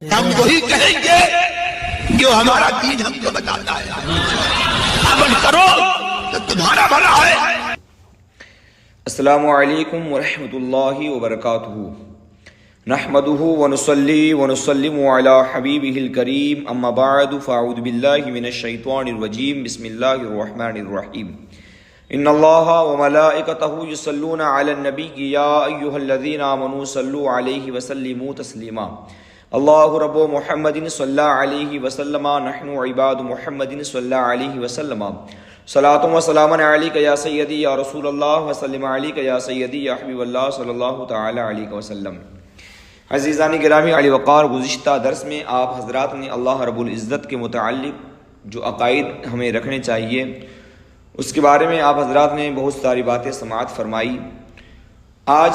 ہم وہی کہیں گے جو ہمارا دین ہم کو بتاتا ہے، عمل کرو تو تمہارا بھلا ہے۔ السلام علیکم ورحمۃ اللہ وبرکاتہ۔ نحمده ونصلي ونسلم على حبیبه الکریم، اما بعد فاعوذ باللہ من الشیطان الرجیم، بسم اللہ الرحمن الرحیم۔ ان اللہ وملائکتہ یصلون علی النبی یا ایھا الذین آمنوا صلوا علیہ وسلموا تسلیما۔ اللہ رب محمد صلی اللہ علیہ وسلم، نحن عباد محمد صلی اللہ علیہ وسلم، صلاۃ و سلام علیک یا سیدی یا رسول اللہ وسلم علیک یا سیدی یا حبیب اللہ صلی اللہ تعالی علیہ وسلم۔ عزیزان گرامی علی وقار، گزشتہ درس میں آپ حضرات نے اللہ رب العزت کے متعلق جو عقائد ہمیں رکھنے چاہیے اس کے بارے میں آپ حضرات نے بہت ساری باتیں سماعت فرمائی۔ آج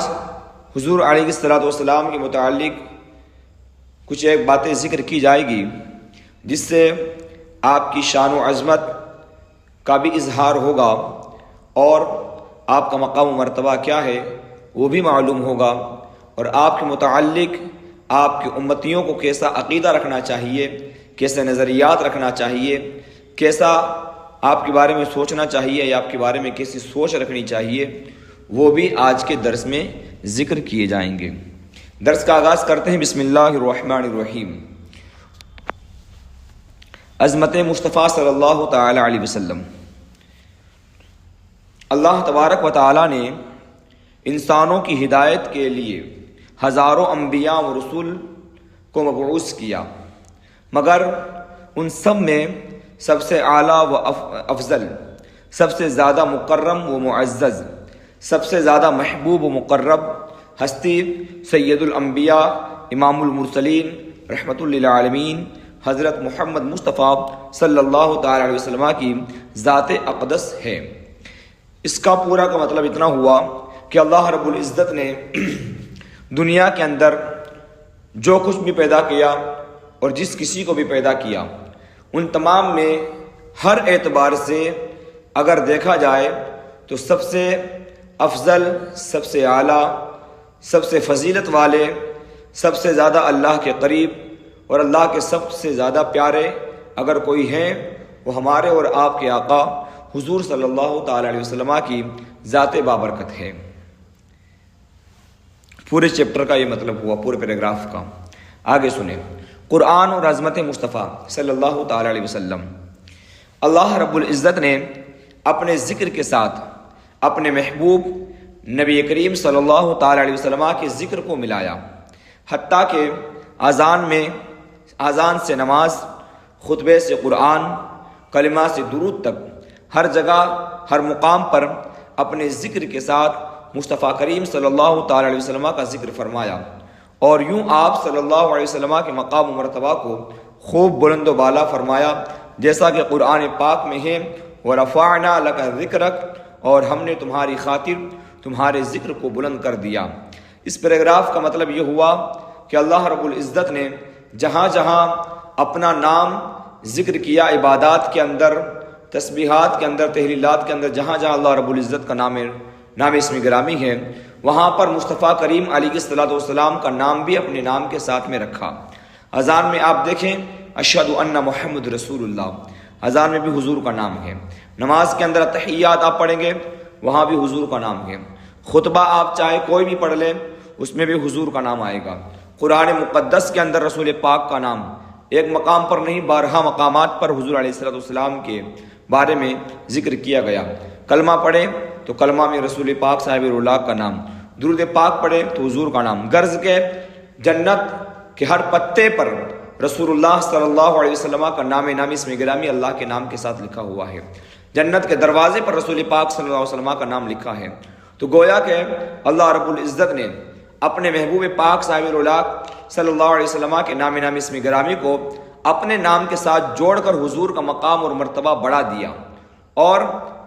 حضور علیہ الصلوۃ والسلام کے متعلق کچھ ایک باتیں ذکر کی جائے گی جس سے آپ کی شان و عظمت کا بھی اظہار ہوگا اور آپ کا مقام و مرتبہ کیا ہے وہ بھی معلوم ہوگا، اور آپ کے متعلق آپ کے امتیوں کو کیسا عقیدہ رکھنا چاہیے، کیسے نظریات رکھنا چاہیے، کیسا آپ کے بارے میں سوچنا چاہیے یا آپ کے بارے میں کیسی سوچ رکھنی چاہیے، وہ بھی آج کے درس میں ذکر کیے جائیں گے۔ درس کا آغاز کرتے ہیں بسم اللہ الرحمن الرحیم۔ عظمت مصطفیٰ صلی اللہ تعالی علیہ وسلم۔ اللہ تبارک و تعالی نے انسانوں کی ہدایت کے لیے ہزاروں انبیاء و رسول کو مبعوث کیا، مگر ان سب میں سب سے اعلیٰ و افضل، سب سے زیادہ مکرم و معزز، سب سے زیادہ محبوب و مقرب ہستی سید الانبیاء امام المرسلین رحمۃ للعالمین حضرت محمد مصطفیٰ صلی اللہ تعالی علیہ وسلم کی ذات اقدس ہے۔ اس کا پورا کا مطلب اتنا ہوا کہ اللہ رب العزت نے دنیا کے اندر جو کچھ بھی پیدا کیا اور جس کسی کو بھی پیدا کیا، ان تمام میں ہر اعتبار سے اگر دیکھا جائے تو سب سے افضل، سب سے اعلیٰ، سب سے فضیلت والے، سب سے زیادہ اللہ کے قریب اور اللہ کے سب سے زیادہ پیارے اگر کوئی ہیں وہ ہمارے اور آپ کے آقا حضور صلی اللہ تعالی علیہ وسلم کی ذات بابرکت ہے۔ پورے چیپٹر کا یہ مطلب ہوا، پورے پیراگراف کا۔ آگے سنیں، قرآن اور عظمت مصطفیٰ صلی اللہ تعالی علیہ وسلم۔ اللہ رب العزت نے اپنے ذکر کے ساتھ اپنے محبوب نبی کریم صلی اللہ تعالی علیہ وسلم کے ذکر کو ملایا، حتیٰ کہ اذان سے نماز، خطبے سے قرآن، کلمہ سے درود تک ہر جگہ ہر مقام پر اپنے ذکر کے ساتھ مصطفیٰ کریم صلی اللہ تعالی علیہ وسلم کا ذکر فرمایا، اور یوں آپ صلی اللہ علیہ وسلم کے مقام و مرتبہ کو خوب بلند و بالا فرمایا، جیسا کہ قرآن پاک میں ہے وَرَفَعْنَا لَكَ ذِكْرَكَ، اور ہم نے تمہاری خاطر تمہارے ذکر کو بلند کر دیا۔ اس پیراگراف کا مطلب یہ ہوا کہ اللہ رب العزت نے جہاں جہاں اپنا نام ذکر کیا، عبادات کے اندر، تسبیحات کے اندر، تحلیلات کے اندر، جہاں جہاں اللہ رب العزت کا نام اسم گرامی ہے، وہاں پر مصطفیٰ کریم علیہ الصلوۃ والسلام کا نام بھی اپنے نام کے ساتھ میں رکھا۔ اذان میں آپ دیکھیں اشہد ان محمد رسول اللہ، اذان میں بھی حضور کا نام ہے۔ نماز کے اندر تحیات آپ پڑھیں گے، وہاں بھی حضور کا نام ہے۔ خطبہ آپ چاہے کوئی بھی پڑھ لیں، اس میں بھی حضور کا نام آئے گا۔ قرآن مقدس کے اندر رسول پاک کا نام ایک مقام پر نہیں، بارہا مقامات پر حضور علیہ الصلوۃ والسلام کے بارے میں ذکر کیا گیا۔ کلمہ پڑھیں تو کلمہ میں رسول پاک صاحب اللہ کا نام، درود پاک پڑھیں تو حضور کا نام۔ غرض کے جنت کے ہر پتے پر رسول اللہ صلی اللہ علیہ وسلم کا نام اسم گرامی اللہ کے نام کے ساتھ لکھا ہوا ہے۔ جنت کے دروازے پر رسول پاک صلی اللہ علیہ وسلم کا نام لکھا ہے۔ تو گویا کہ اللہ رب العزت نے اپنے محبوب پاک صاحب اللہ صلی اللہ علیہ وسلم کے نام اسم گرامی کو اپنے نام کے ساتھ جوڑ کر حضور کا مقام اور مرتبہ بڑھا دیا، اور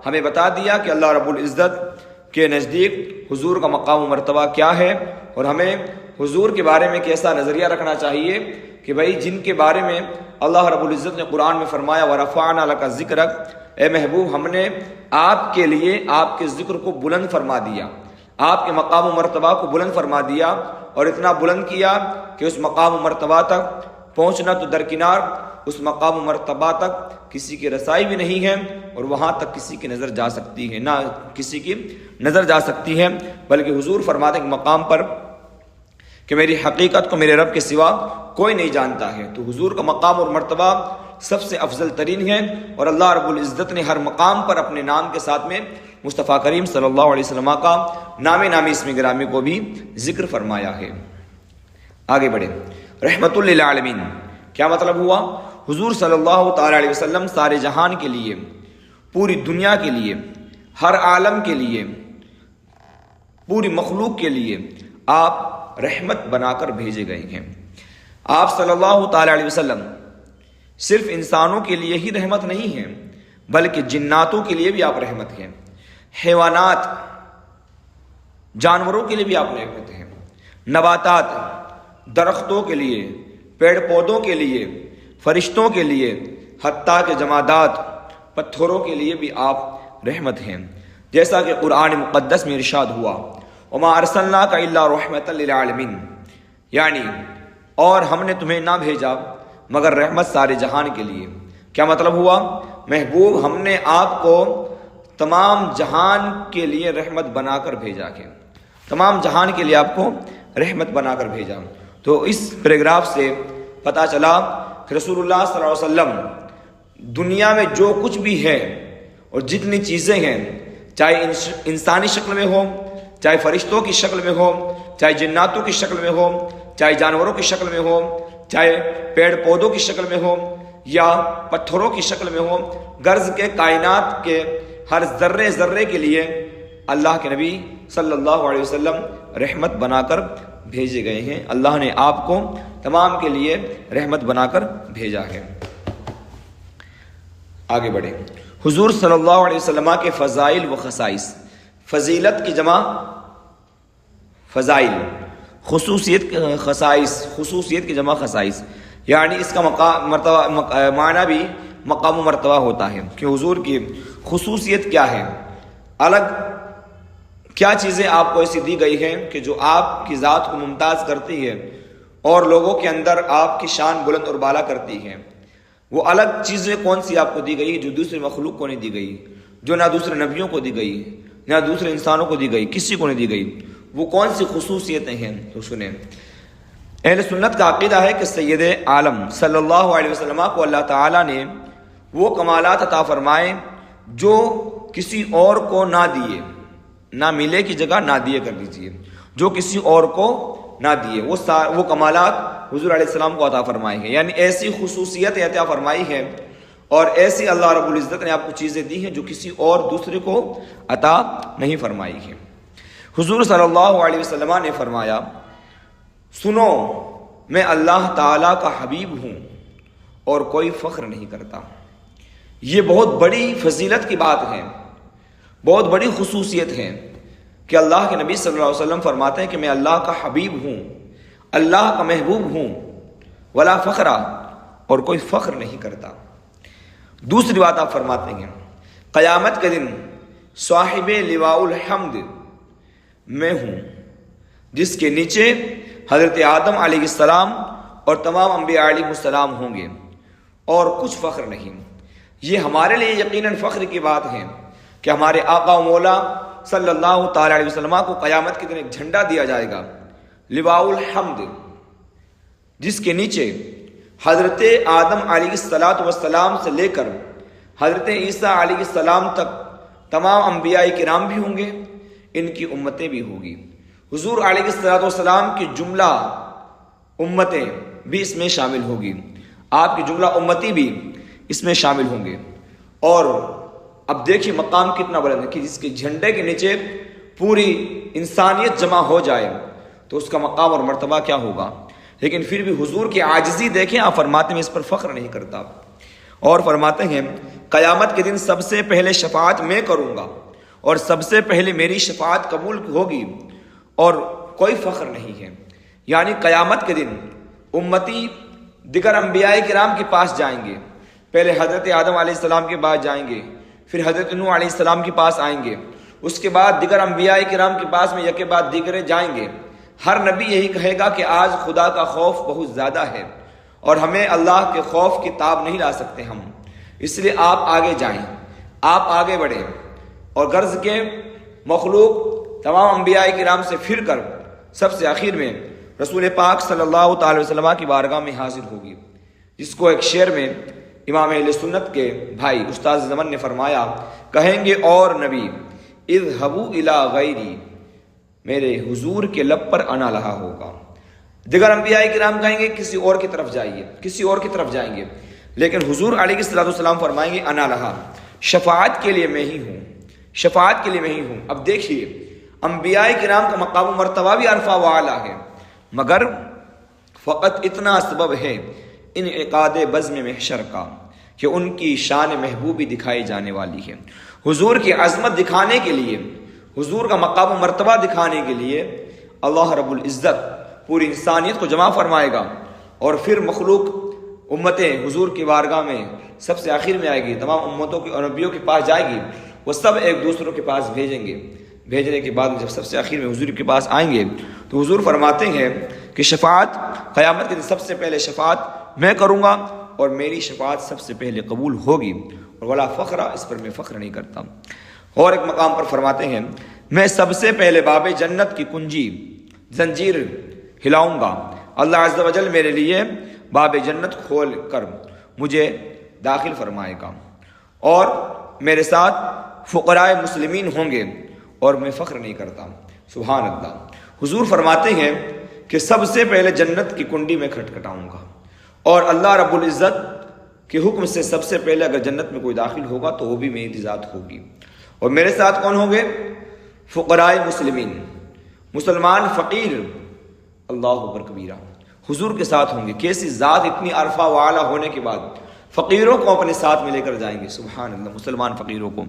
ہمیں بتا دیا کہ اللہ رب العزت کے نزدیک حضور کا مقام و مرتبہ کیا ہے، اور ہمیں حضور کے بارے میں کیسا نظریہ رکھنا چاہیے کہ بھائی جن کے بارے میں اللہ رب العزت نے قرآن میں فرمایا وَرَفَعْنَا لَكَ ذِكْرَكَ، اے محبوب ہم نے آپ کے لیے آپ کے ذکر کو بلند فرما دیا، آپ کے مقام و مرتبہ کو بلند فرما دیا، اور اتنا بلند کیا کہ اس مقام و مرتبہ تک پہنچنا تو درکنار، اس مقام و مرتبہ تک کسی کی رسائی بھی نہیں ہے، اور وہاں تک کسی کی نظر جا سکتی ہے، نہ کسی کی نظر جا سکتی ہے، بلکہ حضور فرماتے ہیں مقام پر کہ میری حقیقت کو میرے رب کے سوا کوئی نہیں جانتا ہے۔ تو حضور کا مقام اور مرتبہ سب سے افضل ترین ہے، اور اللہ رب العزت نے ہر مقام پر اپنے نام کے ساتھ میں مصطفیٰ کریم صلی اللہ علیہ وسلم کا نامی اسم گرامی کو بھی ذکر فرمایا ہے۔ آگے بڑھے، رحمت للعالمین کیا مطلب ہوا؟ حضور صلی اللہ تعالی علیہ وسلم سارے جہان کے لیے، پوری دنیا کے لیے، ہر عالم کے لیے، پوری مخلوق کے لیے آپ رحمت بنا کر بھیجے گئے ہیں۔ آپ صلی اللہ تعالی علیہ وسلم صرف انسانوں کے لیے ہی رحمت نہیں ہیں، بلکہ جناتوں کے لیے بھی آپ رحمت ہیں، حیوانات جانوروں کے لیے بھی آپ رحمت ہیں، نباتات درختوں کے لیے، پیڑ پودوں کے لیے، فرشتوں کے لیے، حتیٰ کہ جمادات پتھروں کے لیے بھی آپ رحمت ہیں، جیسا کہ قرآن مقدس میں ارشاد ہوا وما ارسلناک الا رحمۃ للعالمین، یعنی اور ہم نے تمہیں نہ بھیجا مگر رحمت سارے جہان کے لیے۔ کیا مطلب ہوا؟ محبوب ہم نے آپ کو تمام جہان کے لیے رحمت بنا کر بھیجا ہے، تمام جہان کے لیے آپ کو رحمت بنا کر بھیجا۔ تو اس پیراگراف سے پتہ چلا کہ رسول اللہ صلی اللہ علیہ وسلم دنیا میں جو کچھ بھی ہے اور جتنی چیزیں ہیں، چاہے انسانی شکل میں ہو، چاہے فرشتوں کی شکل میں ہو، چاہے جناتوں کی شکل میں ہو، چاہے جانوروں کی شکل میں ہو، چاہے پیڑ پودوں کی شکل میں ہو یا پتھروں کی شکل میں ہو، غرض کے کائنات کے ہر ذرے ذرے کے لیے اللہ کے نبی صلی اللہ علیہ وسلم رحمت بنا کر بھیجے گئے ہیں۔ اللہ نے آپ کو تمام کے لیے رحمت بنا کر بھیجا ہے۔ آگے بڑھیں، حضور صلی اللہ علیہ وسلم کے فضائل و خصائص، فضیلت کی جمع فضائل، خصوصیت خصوصیت کی جمع خصائص، یعنی اس کا معنی بھی مقام و مرتبہ ہوتا ہے کہ حضور کی خصوصیت کیا ہے، الگ کیا چیزیں آپ کو ایسی دی گئی ہیں کہ جو آپ کی ذات کو ممتاز کرتی ہے اور لوگوں کے اندر آپ کی شان بلند اور بالا کرتی ہے۔ وہ الگ چیزیں کون سی آپ کو دی گئی جو دوسری مخلوق کو نہیں دی گئی، جو نہ دوسرے نبیوں کو دی گئی، نہ دوسرے انسانوں کو دی گئی، کسی کو نہیں دی گئی، وہ کون سی خصوصیتیں ہیں؟ تو سنیں، اہل سنت کا عقیدہ ہے کہ سید عالم صلی اللہ علیہ وسلم کو اللہ تعالیٰ نے وہ کمالات عطا فرمائے جو کسی اور کو نہ دیے، نہ ملے کی جگہ نہ دیے کر دیجیے، جو کسی اور کو نہ دیے، وہ کمالات حضور علیہ السلام کو عطا فرمائے ہیں، یعنی ایسی خصوصیت عطا فرمائی ہے اور ایسی اللہ رب العزت نے آپ کو چیزیں دی ہیں جو کسی اور دوسرے کو عطا نہیں فرمائی ہے۔ حضور صلی اللہ علیہ وسلم نے فرمایا، سنو میں اللہ تعالیٰ کا حبیب ہوں اور کوئی فخر نہیں کرتا۔ یہ بہت بڑی فضیلت کی بات ہے، بہت بڑی خصوصیت ہے کہ اللہ کے نبی صلی اللہ علیہ وسلم فرماتے ہیں کہ میں اللہ کا حبیب ہوں، اللہ کا محبوب ہوں، ولا فخرا، اور کوئی فخر نہیں کرتا۔ دوسری بات آپ فرماتے ہیں، قیامت کے دن صاحب لواء الحمد میں ہوں، جس کے نیچے حضرت آدم علیہ السلام اور تمام انبیاء علیہ السلام ہوں گے، اور کچھ فخر نہیں۔ یہ ہمارے لیے یقیناً فخر کی بات ہے کہ ہمارے آقا و مولا صلی اللہ تعالی علیہ وسلم کو قیامت کے دن ایک جھنڈا دیا جائے گا، لواء الحمد، جس کے نیچے حضرت آدم علیہ السلام سے لے کر حضرت عیسیٰ علیہ السلام تک تمام انبیاء کرام بھی ہوں گے، ان کی امتیں بھی ہوگی۔ حضور علیہ السلام کی جملہ امتیں بھی اس میں شامل ہوگی، آپ کی جملہ امتی بھی اس میں شامل ہوں گے۔ اور اب دیکھیے مقام کتنا بلند ہے کہ جس کے جھنڈے کے نیچے پوری انسانیت جمع ہو جائے تو اس کا مقام اور مرتبہ کیا ہوگا۔ لیکن پھر بھی حضور کی عاجزی دیکھیں، آپ فرماتے ہیں اس پر فخر نہیں کرتا، اور فرماتے ہیں قیامت کے دن سب سے پہلے شفاعت میں کروں گا اور سب سے پہلے میری شفاعت قبول ہوگی، اور کوئی فخر نہیں ہے۔ یعنی قیامت کے دن امتی دیگر انبیاء کرام کے پاس جائیں گے، پہلے حضرت آدم علیہ السلام کے بعد جائیں گے، پھر حضرت نوح علیہ السلام کے پاس آئیں گے، اس کے بعد دیگر انبیاء کرام کے پاس میں یکے بعد دیگرے جائیں گے، ہر نبی یہی کہے گا کہ آج خدا کا خوف بہت زیادہ ہے اور ہمیں اللہ کے خوف کی تاب نہیں لا سکتے ہم، اس لیے آپ آگے جائیں، آپ آگے بڑھیں۔ اور غرض کے مخلوق تمام انبیاء کرام سے پھر کر سب سے آخر میں رسول پاک صلی اللہ تعالی وسلم کی بارگاہ میں حاضر ہوگی، جس کو ایک شعر میں امام اہل سنت کے بھائی استاد زمن نے فرمایا، کہیں گے اور نبی اذهبوا الی غیری، میرے حضور کے لب پر آنا رہا ہوگا۔ دیگر انبیاء کرام کہیں گے کسی اور کی طرف جائیے، کسی اور کی طرف جائیں گے، لیکن حضور علیہ الصلوۃ والسلام فرمائیں گے انا لہا، شفاعت کے لیے میں ہی ہوں، شفاعت کے لیے میں ہی ہوں۔ اب دیکھیے انبیاء کرام کا مقام و مرتبہ بھی عرفہ و اعلیٰ ہے، مگر فقط اتنا سبب ہے انعقاد بزم محشر کا کہ ان کی شان محبوبی دکھائی جانے والی ہے۔ حضور کی عظمت دکھانے کے لیے، حضور کا مقام و مرتبہ دکھانے کے لیے اللہ رب العزت پوری انسانیت کو جمع فرمائے گا، اور پھر مخلوق امتیں حضور کی بارگاہ میں سب سے آخر میں آئے گی، تمام امتوں کی اور نبیوں کے پاس جائے گی، وہ سب ایک دوسروں کے پاس بھیجیں گے۔ بھیجنے کے بعد جب سب سے آخر میں حضور کے پاس آئیں گے تو حضور فرماتے ہیں کہ شفاعت قیامت کے دن سب سے پہلے شفاعت میں کروں گا اور میری شفاعت سب سے پہلے قبول ہوگی، اور ولا فخرہ، اس پر میں فخر نہیں کرتا۔ اور ایک مقام پر فرماتے ہیں میں سب سے پہلے باب جنت کی کنجی زنجیر ہلاؤں گا، اللہ عز و جل میرے لیے باب جنت کھول کر مجھے داخل فرمائے گا، اور میرے ساتھ فقراء مسلمین ہوں گے، اور میں فخر نہیں کرتا۔ سبحان اللہ۔ حضور فرماتے ہیں کہ سب سے پہلے جنت کی کنڈی میں کھٹکھٹاؤں گا، اور اللہ رب العزت کے حکم سے سب سے پہلے اگر جنت میں کوئی داخل ہوگا تو وہ بھی میری ذات ہوگی، اور میرے ساتھ کون ہوں گے؟ فقراء مسلمین، مسلمان فقیر، اللہ اکبر کبیرہ، حضور کے ساتھ ہوں گے۔ کیسی ذات اتنی عرفہ و اعلیٰ ہونے کے بعد فقیروں کو اپنے ساتھ میں لے کر جائیں گے، سبحان اللہ، مسلمان فقیروں کو۔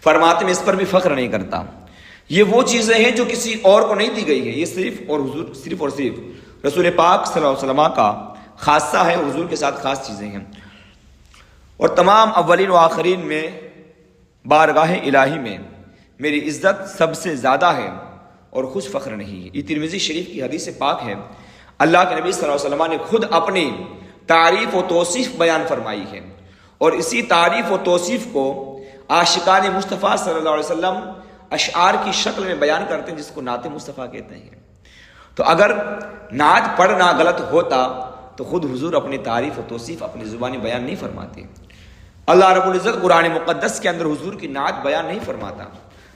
فرماتے میں اس پر بھی فخر نہیں کرتا۔ یہ وہ چیزیں ہیں جو کسی اور کو نہیں دی گئی ہیں، یہ صرف اور صرف رسول پاک صلی اللہ علیہ وسلم کا خاصہ ہے، حضور کے ساتھ خاص چیزیں ہیں۔ اور تمام اولین و آخرین میں بارگاہ الہی میں میری عزت سب سے زیادہ ہے اور کچھ فخر نہیں ہے۔ یہ ترمذی شریف کی حدیث پاک ہے، اللہ کے نبی صلی اللہ علیہ وسلم نے خود اپنی تعریف و توصیف بیان فرمائی ہے، اور اسی تعریف و توصیف کو عاشقان مصطفیٰ صلی اللہ علیہ وسلم اشعار کی شکل میں بیان کرتے ہیں، جس کو نعت مصطفیٰ کہتے ہیں۔ تو اگر نعت پڑھنا غلط ہوتا تو خود حضور اپنی تعریف و توصیف اپنی زبانی بیان نہیں فرماتے۔ اللہ رب العزت قرآن مقدس کے اندر حضور کی نعت بیان نہیں فرماتا،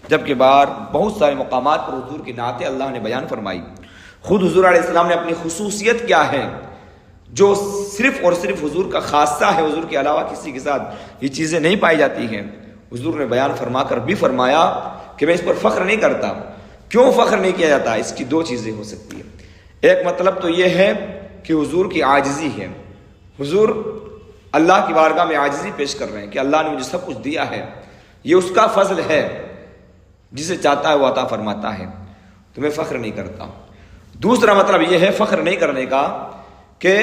جبکہ بہت سارے مقامات پر حضور کی نعتیں اللہ نے بیان فرمائی۔ خود حضور علیہ السلام نے اپنی خصوصیت کیا ہے جو صرف اور صرف حضور کا خاصہ ہے، حضور کے علاوہ کسی کے ساتھ یہ چیزیں نہیں پائی جاتی ہیں، حضور نے بیان فرما کر بھی فرمایا کہ میں اس پر فخر نہیں کرتا۔ کیوں فخر نہیں کیا جاتا؟ اس کی دو چیزیں ہو سکتی ہیں۔ ایک مطلب تو یہ ہے کہ حضور کی عاجزی ہے، حضور اللہ کی بارگاہ میں عاجزی پیش کر رہے ہیں کہ اللہ نے مجھے سب کچھ دیا ہے، یہ اس کا فضل ہے، جسے چاہتا ہے وہ عطا فرماتا ہے، تو میں فخر نہیں کرتا۔ دوسرا مطلب یہ ہے فخر نہیں کرنے کا کہ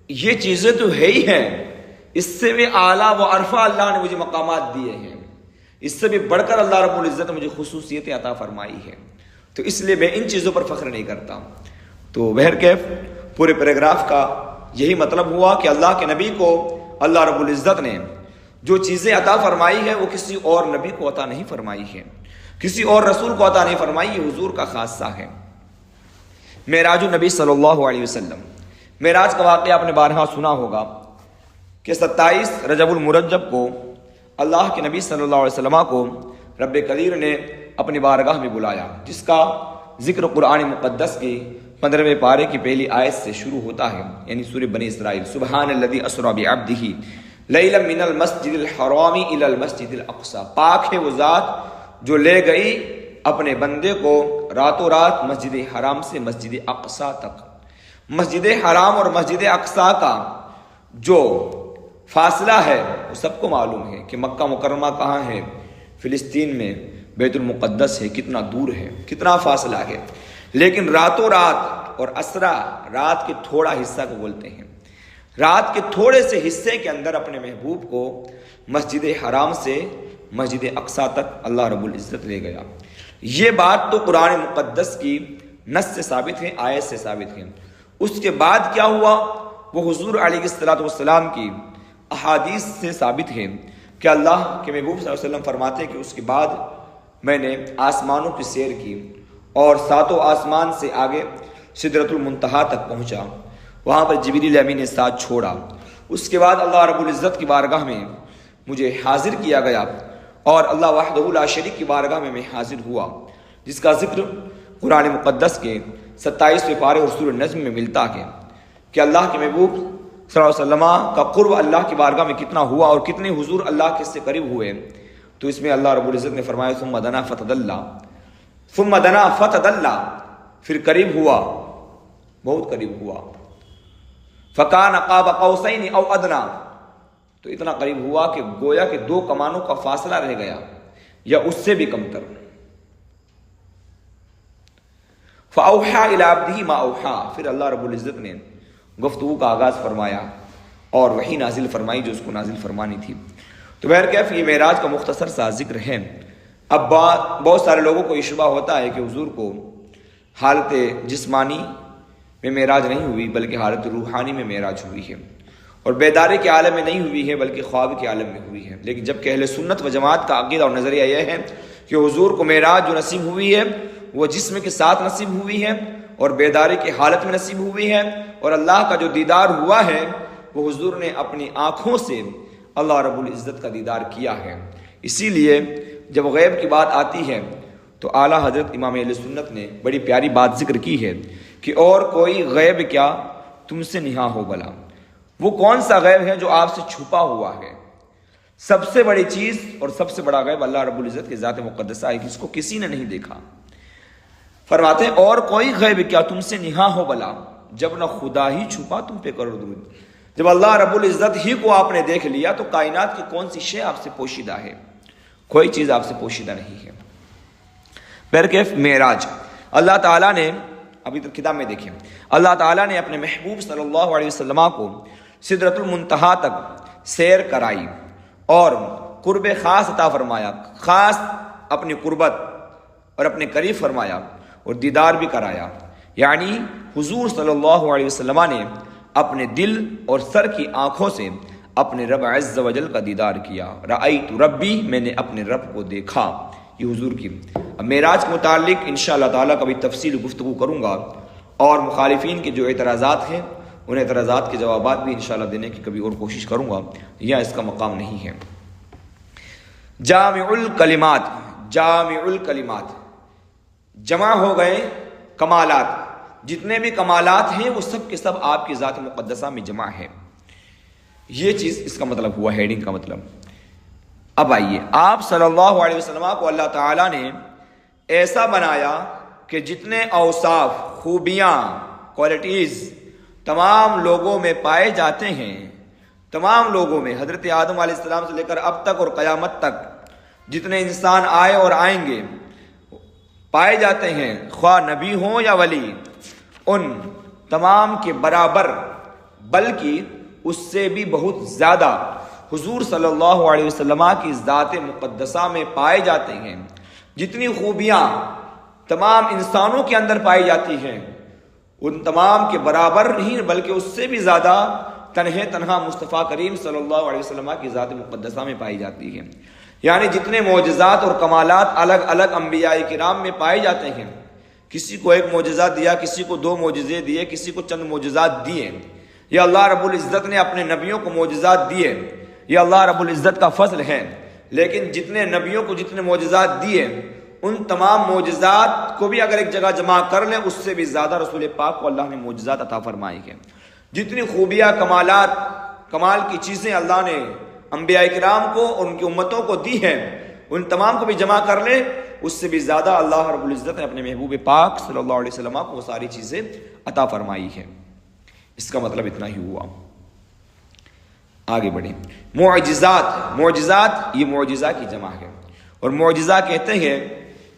یہ چیزیں تو ہے ہی ہیں، اس سے بھی اعلیٰ و عرفہ اللہ نے مجھے مقامات دیے ہیں، اس سے بھی بڑھ کر اللہ رب العزت نے مجھے خصوصیتیں عطا فرمائی ہے، تو اس لیے میں ان چیزوں پر فخر نہیں کرتا۔ تو بہرکیف پورے پیراگراف کا یہی مطلب ہوا کہ اللہ کے نبی کو اللہ رب العزت نے جو چیزیں عطا فرمائی ہے وہ کسی اور نبی کو عطا نہیں فرمائی ہے، کسی اور رسول کو عطا نہیں فرمائی، یہ حضور کا خاصہ ہے۔ معراج النبی صلی اللہ علیہ وسلم، معراج کا واقعہ آپ نے بارہا سنا ہوگا کہ 27 رجب المرجب کو اللہ کے نبی صلی اللہ علیہ وسلم کو رب قدیر نے اپنی بارگاہ میں بلایا، جس کا ذکر قرآن مقدس کی 15ویں پارے کی پہلی آیت سے شروع ہوتا ہے، یعنی سورہ بنی اسرائیل۔ سبحان الذی اسری بعبدہ لیلا من المسجد الحرام الی المسجد الاقصی، پاک ہے وہ ذات جو لے گئی اپنے بندے کو راتوں رات مسجد حرام سے مسجد اقصی تک۔ مسجد حرام اور مسجد اقصی کا جو فاصلہ ہے وہ سب کو معلوم ہے کہ مکہ مکرمہ کہاں ہے، فلسطین میں بیت المقدس ہے، کتنا دور ہے، کتنا فاصلہ ہے، لیکن راتوں رات اور اسرا رات کے تھوڑا حصہ کو بولتے ہیں، رات کے تھوڑے سے حصے کے اندر اپنے محبوب کو مسجد حرام سے مسجد اقصی تک اللہ رب العزت لے گیا۔ یہ بات تو قرآن مقدس کی نص سے ثابت ہیں، آیت سے ثابت ہیں۔ اس کے بعد کیا ہوا وہ حضور علیہ الصلوۃ والسلام کی احادیث سے ثابت ہے کہ اللہ کے محبوب صلی اللہ علیہ وسلم فرماتے ہیں کہ اس کے بعد میں نے آسمانوں کی سیر کی اور ساتوں آسمان سے آگے سدرۃ المنتہا تک پہنچا، وہاں پر جبریل امین نے ساتھ چھوڑا۔ اس کے بعد اللہ رب العزت کی بارگاہ میں مجھے حاضر کیا گیا اور اللہ وحدہ لا شریک کی بارگاہ میں حاضر ہوا، جس کا ذکر قرآن مقدس کے 27ویں پارے اور سورہ نجم میں ملتا ہے کہ اللہ کے محبوب صلی اللہ علیہ وسلم کا قرب اللہ کی بارگاہ میں کتنا ہوا اور کتنے حضور اللہ کے سے قریب ہوئے۔ تو اس میں اللہ رب العزت نے فرمایا ثم دنا فتدلا، ثم دنا فتدلا، پھر قریب ہوا، بہت قریب ہوا، فکان قاب قوسین او ادنا، تو اتنا قریب ہوا کہ گویا کہ 2 کمانوں کا فاصلہ رہ گیا یا اس سے بھی کم تر۔ فاوحا الی عبدہ ما اوحا، پھر اللہ رب العزت نے گفتگو کا آغاز فرمایا اور وحی نازل فرمائی جو اس کو نازل فرمانی تھی۔ تو بہرکیف یہ معراج کا مختصر سا ذکر ہے۔ اب بہت سارے لوگوں کو یہ شبہ ہوتا ہے کہ حضور کو حالت جسمانی میں معراج نہیں ہوئی بلکہ حالت روحانی میں معراج ہوئی ہے، اور بیداری کے عالم میں نہیں ہوئی ہے بلکہ خواب کے عالم میں ہوئی ہے۔ لیکن جبکہ اہل سنت و جماعت کا عقیدہ اور نظریہ یہ ہے کہ حضور کو معراج جو نصیب ہوئی ہے وہ جسم کے ساتھ نصیب ہوئی ہے اور بیداری کی حالت میں نصیب ہوئی ہے، اور اللہ کا جو دیدار ہوا ہے وہ حضور نے اپنی آنکھوں سے اللہ رب العزت کا دیدار کیا ہے۔ اسی لیے جب غیب کی بات آتی ہے تو اعلیٰ حضرت امام اہل سنت نے بڑی پیاری بات ذکر کی ہے کہ اور کوئی غیب کیا تم سے نہا ہو بلا، وہ کون سا غیب ہے جو آپ سے چھپا ہوا ہے؟ سب سے بڑی چیز اور سب سے بڑا غیب اللہ رب العزت کی ذات مقدسہ ہے، جس کو کسی نے نہیں دیکھا۔ فرماتے ہیں اور کوئی غیب کیا تم سے نہا ہو بلا، جب نہ خدا ہی چھپا تم پہ کرو درود۔ جب اللہ رب العزت ہی کو آپ نے دیکھ لیا تو کائنات کی کون سی شے آپ سے پوشیدہ ہے؟ کوئی چیز آپ سے پوشیدہ نہیں ہے۔ بہرکیف معراج اللہ تعالیٰ نے، ابھی تو کتاب میں دیکھیں، اللہ تعالیٰ نے اپنے محبوب صلی اللہ علیہ وسلم کو سدرۃ المنتہا تک سیر کرائی اور قرب خاص عطا فرمایا، خاص اپنی قربت اور اپنے قریب فرمایا اور دیدار بھی کرایا۔ یعنی حضور صلی اللہ علیہ وسلم نے اپنے دل اور سر کی آنکھوں سے اپنے رب عز و جل کا دیدار کیا۔ رأیت ربی، میں نے اپنے رب کو دیکھا، یہ حضور کی۔ اب معراج کے متعلق انشاءاللہ تعالیٰ کبھی تفصیل گفتگو کروں گا، اور مخالفین کے جو اعتراضات ہیں ان اعتراضات کے جوابات بھی انشاءاللہ دینے کی کبھی اور کوشش کروں گا، یہاں اس کا مقام نہیں ہے۔ جامع الکلمات، جامع الکلمات، جمع ہو گئے کمالات، جتنے بھی کمالات ہیں وہ سب کے سب آپ کی ذات مقدسہ میں جمع ہے۔ یہ چیز اس کا مطلب ہوا، ہیڈنگ کا مطلب۔ اب آئیے، آپ صلی اللہ علیہ وسلم کو اللہ تعالیٰ نے ایسا بنایا کہ جتنے اوصاف، خوبیاں، کوالٹیز تمام لوگوں میں پائے جاتے ہیں، تمام لوگوں میں، حضرت آدم علیہ السلام سے لے کر اب تک اور قیامت تک جتنے انسان آئے اور آئیں گے پائے جاتے ہیں، خواہ نبی ہوں یا ولی، ان تمام کے برابر بلکہ اس سے بھی بہت زیادہ حضور صلی اللہ علیہ وسلم کی ذات مقدسہ میں پائے جاتے ہیں۔ جتنی خوبیاں تمام انسانوں کے اندر پائی جاتی ہیں ان تمام کے برابر نہیں بلکہ اس سے بھی زیادہ تنہا مصطفیٰ کریم صلی اللہ علیہ وسلم کی ذات مقدسہ میں پائی جاتی ہے۔ یعنی جتنے معجزات اور کمالات الگ الگ انبیاء کرام میں پائے جاتے ہیں، کسی کو ایک معجزہ دیا، کسی کو 2 معجزے دیے، کسی کو چند معجزات دیے، یا اللہ رب العزت نے اپنے نبیوں کو معجزات دیے، یہ اللہ رب العزت کا فضل ہے۔ لیکن جتنے نبیوں کو جتنے معجزات دیے ان تمام معجزات کو بھی اگر ایک جگہ جمع کر لیں اس سے بھی زیادہ رسول پاک کو اللہ نے معجزات عطا فرمائی ہیں۔ جتنی خوبیاں، کمالات، کمال کی چیزیں اللہ نے انبیاء کرام کو اور ان کی امتوں کو دی ہیں ان تمام کو بھی جمع کر لیں اس سے بھی زیادہ اللہ رب العزت نے اپنے محبوب پاک صلی اللہ علیہ وسلم کو وہ ساری چیزیں عطا فرمائی ہے۔ اس کا مطلب اتنا ہی ہوا۔ آگے بڑھیں۔ معجزات، معجزات یہ معجزہ کی جمع ہے، اور معجزہ کہتے ہیں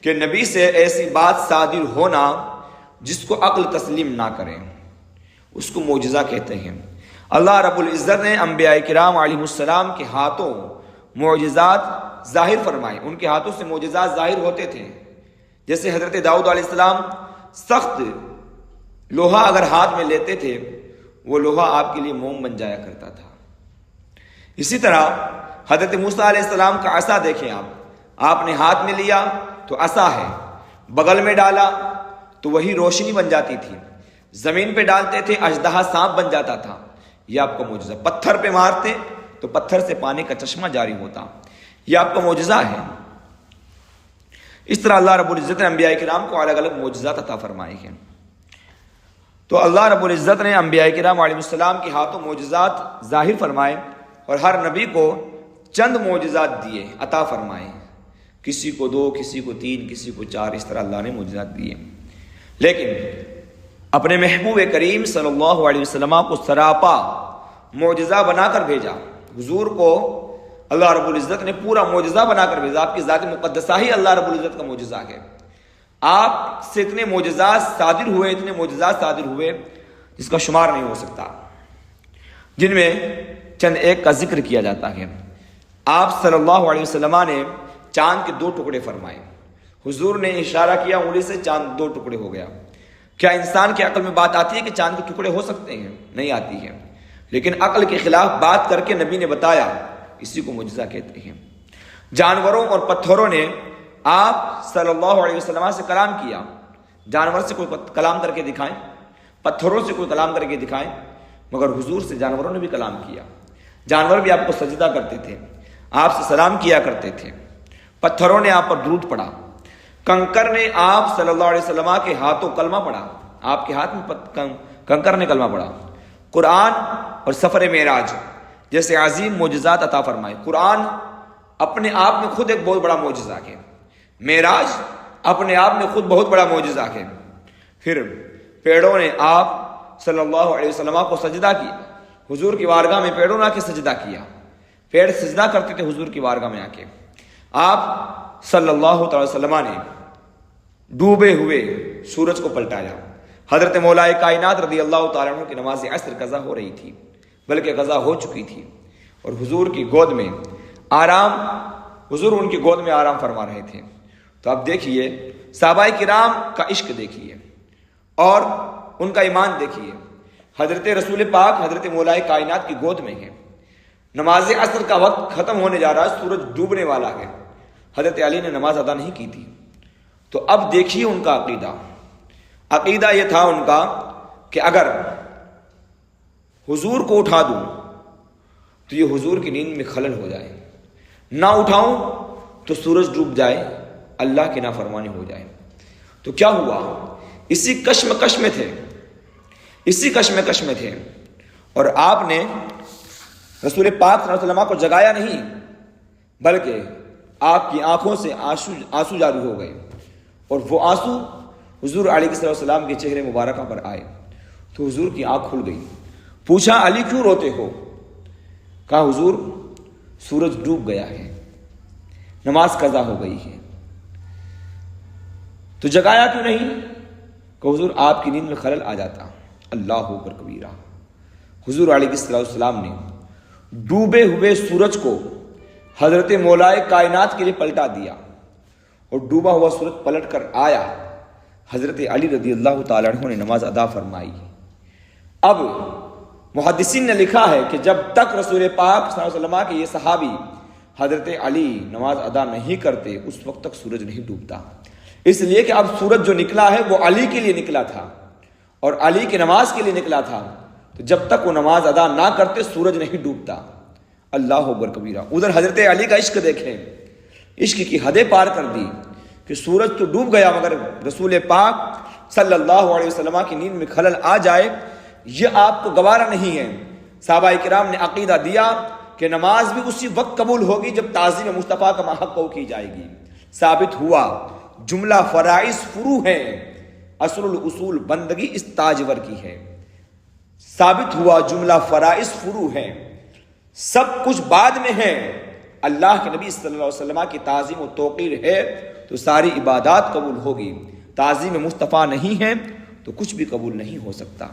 کہ نبی سے ایسی بات صادر ہونا جس کو عقل تسلیم نہ کرے، اس کو معجزہ کہتے ہیں۔ اللہ رب العزت نے انبیاء کرام علیہ السلام کے ہاتھوں معجزات ظاہر فرمائے، ان کے ہاتھوں سے معجزات ظاہر ہوتے تھے۔ جیسے حضرت داؤد علیہ السلام سخت لوہا اگر ہاتھ میں لیتے تھے وہ لوہا آپ کے لیے موم بن جایا کرتا تھا۔ اسی طرح حضرت موسیٰ علیہ السلام کا عصا دیکھیں آپ نے ہاتھ میں لیا تو عصا ہے، بغل میں ڈالا تو وہی روشنی بن جاتی تھی، زمین پہ ڈالتے تھے اژدہا سانپ بن جاتا تھا۔ یہ آپ کا معجزہ، پتھر پہ مارتے تو پتھر سے پانی کا چشمہ جاری ہوتا، یہ آپ کا معجزہ ہے۔ اس طرح اللہ رب العزت نے انبیاء کرام کو الگ الگ معجزات عطا فرمائے ہیں۔ تو اللہ رب العزت نے انبیاء کرام علیہ السلام کے ہاتھوں معجزات ظاہر فرمائے اور ہر نبی کو چند معجزات دیے، عطا فرمائے، کسی کو 2، کسی کو 3، کسی کو 4، اس طرح اللہ نے معجزات دیے۔ لیکن اپنے محبوب کریم صلی اللہ علیہ وسلم کو سراپا معجزہ بنا کر بھیجا۔ حضور کو اللہ رب العزت نے پورا معجزہ بنا کر بھیجا۔ آپ کی ذات مقدسہ ہی اللہ رب العزت کا معجزہ ہے۔ آپ سے اتنے معجزات صادر ہوئے، اتنے معجزات صادر ہوئے جس کا شمار نہیں ہو سکتا، جن میں چند ایک کا ذکر کیا جاتا ہے۔ آپ صلی اللہ علیہ وسلم نے چاند کے 2 ٹکڑے فرمائے۔ حضور نے اشارہ کیا انگلی سے، چاند 2 ٹکڑے ہو گیا۔ کیا انسان کے عقل میں بات آتی ہے کہ چاند کے ٹکڑے ہو سکتے ہیں؟ نہیں آتی ہے، لیکن عقل کے خلاف بات کر کے نبی نے بتایا، اسی کو معجزہ کہتے ہیں۔ جانوروں اور پتھروں نے آپ صلی اللہ علیہ وسلم سے کلام کیا۔ جانور سے کوئی کلام کر کے دکھائیں، پتھروں سے کوئی کلام کر کے دکھائیں، مگر حضور سے جانوروں نے بھی کلام کیا۔ جانور بھی آپ کو سجدہ کرتے تھے، آپ سے سلام کیا کرتے تھے، پتھروں نے آپ پر درود پڑھا، کنکر نے آپ صلی اللہ علیہ وسلم کے ہاتھوں کلمہ پڑھا، آپ کے ہاتھ میں کنکر نے کلمہ پڑھا۔ قرآن اور سفر معراج جیسے عظیم معجزات عطا فرمائے۔ قرآن اپنے آپ میں خود ایک بہت بڑا معجزہ ہے، معراج اپنے آپ میں خود بہت بڑا معجزہ ہے۔ پھر پیڑوں نے آپ صلی اللہ علیہ وسلم کو سجدہ کیا، حضور کی بارگاہ میں پیڑوں نے آ کے سجدہ کیا، پیڑ سجدہ کرتے تھے حضور کی بارگاہ میں آ کے۔ آپ صلی اللہ تعالی وسلم نے ڈوبے ہوئے سورج کو پلٹایا۔ حضرت مولا کائنات رضی اللہ تعالیٰ عنہ کی نماز عصر قضا ہو رہی تھی، بلکہ قضا ہو چکی تھی، اور حضور کی گود میں آرام، حضور ان کی گود میں آرام فرما رہے تھے۔ تو آپ دیکھیے صحابہ کرام کا عشق دیکھیے اور ان کا ایمان دیکھیے۔ حضرت رسول پاک حضرت مولا کائنات کی گود میں ہے، نماز عصر کا وقت ختم ہونے جا رہا ہے، سورج ڈوبنے والا ہے، حضرت علی نے نماز ادا نہیں کی تھی۔ تو اب دیکھیے ان کا عقیدہ یہ تھا ان کا کہ اگر حضور کو اٹھا دوں تو یہ حضور کی نیند میں خلل ہو جائے، نہ اٹھاؤں تو سورج ڈوب جائے، اللہ کی نافرمانی ہو جائے۔ تو کیا ہوا؟ اسی کشمکش میں تھے، اور آپ نے رسول پاک صلی اللہ علیہ وسلم کو جگایا نہیں، بلکہ آپ کی آنکھوں سے آنسو جاری ہو گئے، اور وہ آنسو حضور علیہ السلام کے چہرے مبارکہ پر آئے۔ تو حضور کی آنکھ کھل گئی، پوچھا علی کیوں روتے ہو؟ کہا حضور سورج ڈوب گیا ہے، نماز قضا ہو گئی ہے۔ تو جگایا کیوں نہیں؟ کہ حضور آپ کی نیند میں خلل آ جاتا۔ اللہ اکبر کبیرہ۔ حضور علیہ السلام نے ڈوبے ہوئے سورج کو حضرت مولائے کائنات کے لیے پلٹا دیا، اور ڈوبا ہوا سورج پلٹ کر آیا، حضرت علی رضی اللہ تعالیٰ عنہ نے نماز ادا فرمائی۔ اب محدثین نے لکھا ہے کہ جب تک رسول پاک صلی اللہ علیہ وسلم کے یہ صحابی حضرت علی نماز ادا نہیں کرتے اس وقت تک سورج نہیں ڈوبتا، اس لیے کہ اب سورج جو نکلا ہے وہ علی کے لیے نکلا تھا اور علی کی نماز کے لیے نکلا تھا، تو جب تک وہ نماز ادا نہ کرتے سورج نہیں ڈوبتا۔ اللہ اکبر کبیرہ۔ ادھر حضرت علی کا عشق دیکھیں، عشق کی حدیں پار کر دی کہ سورج تو ڈوب گیا مگر رسول پاک صلی اللہ علیہ وسلم کی نیند میں خلل آ جائے یہ آپ کو گوارا نہیں ہے۔ صحابہ کرام نے عقیدہ دیا کہ نماز بھی اسی وقت قبول ہوگی جب تعظیم مصطفیٰ کا حق کو کی جائے گی۔ ثابت ہوا جملہ فرائض فروع ہے، اصل الاصول بندگی اس تاجور کی ہے۔ ثابت ہوا جملہ فرائض فروع ہے، سب کچھ بعد میں ہے۔ اللہ کے نبی صلی اللہ علیہ وسلم کی تعظیم و توقیر ہے تو ساری عبادات قبول ہوگی، تعظیم مصطفیٰ نہیں ہے تو کچھ بھی قبول نہیں ہو سکتا۔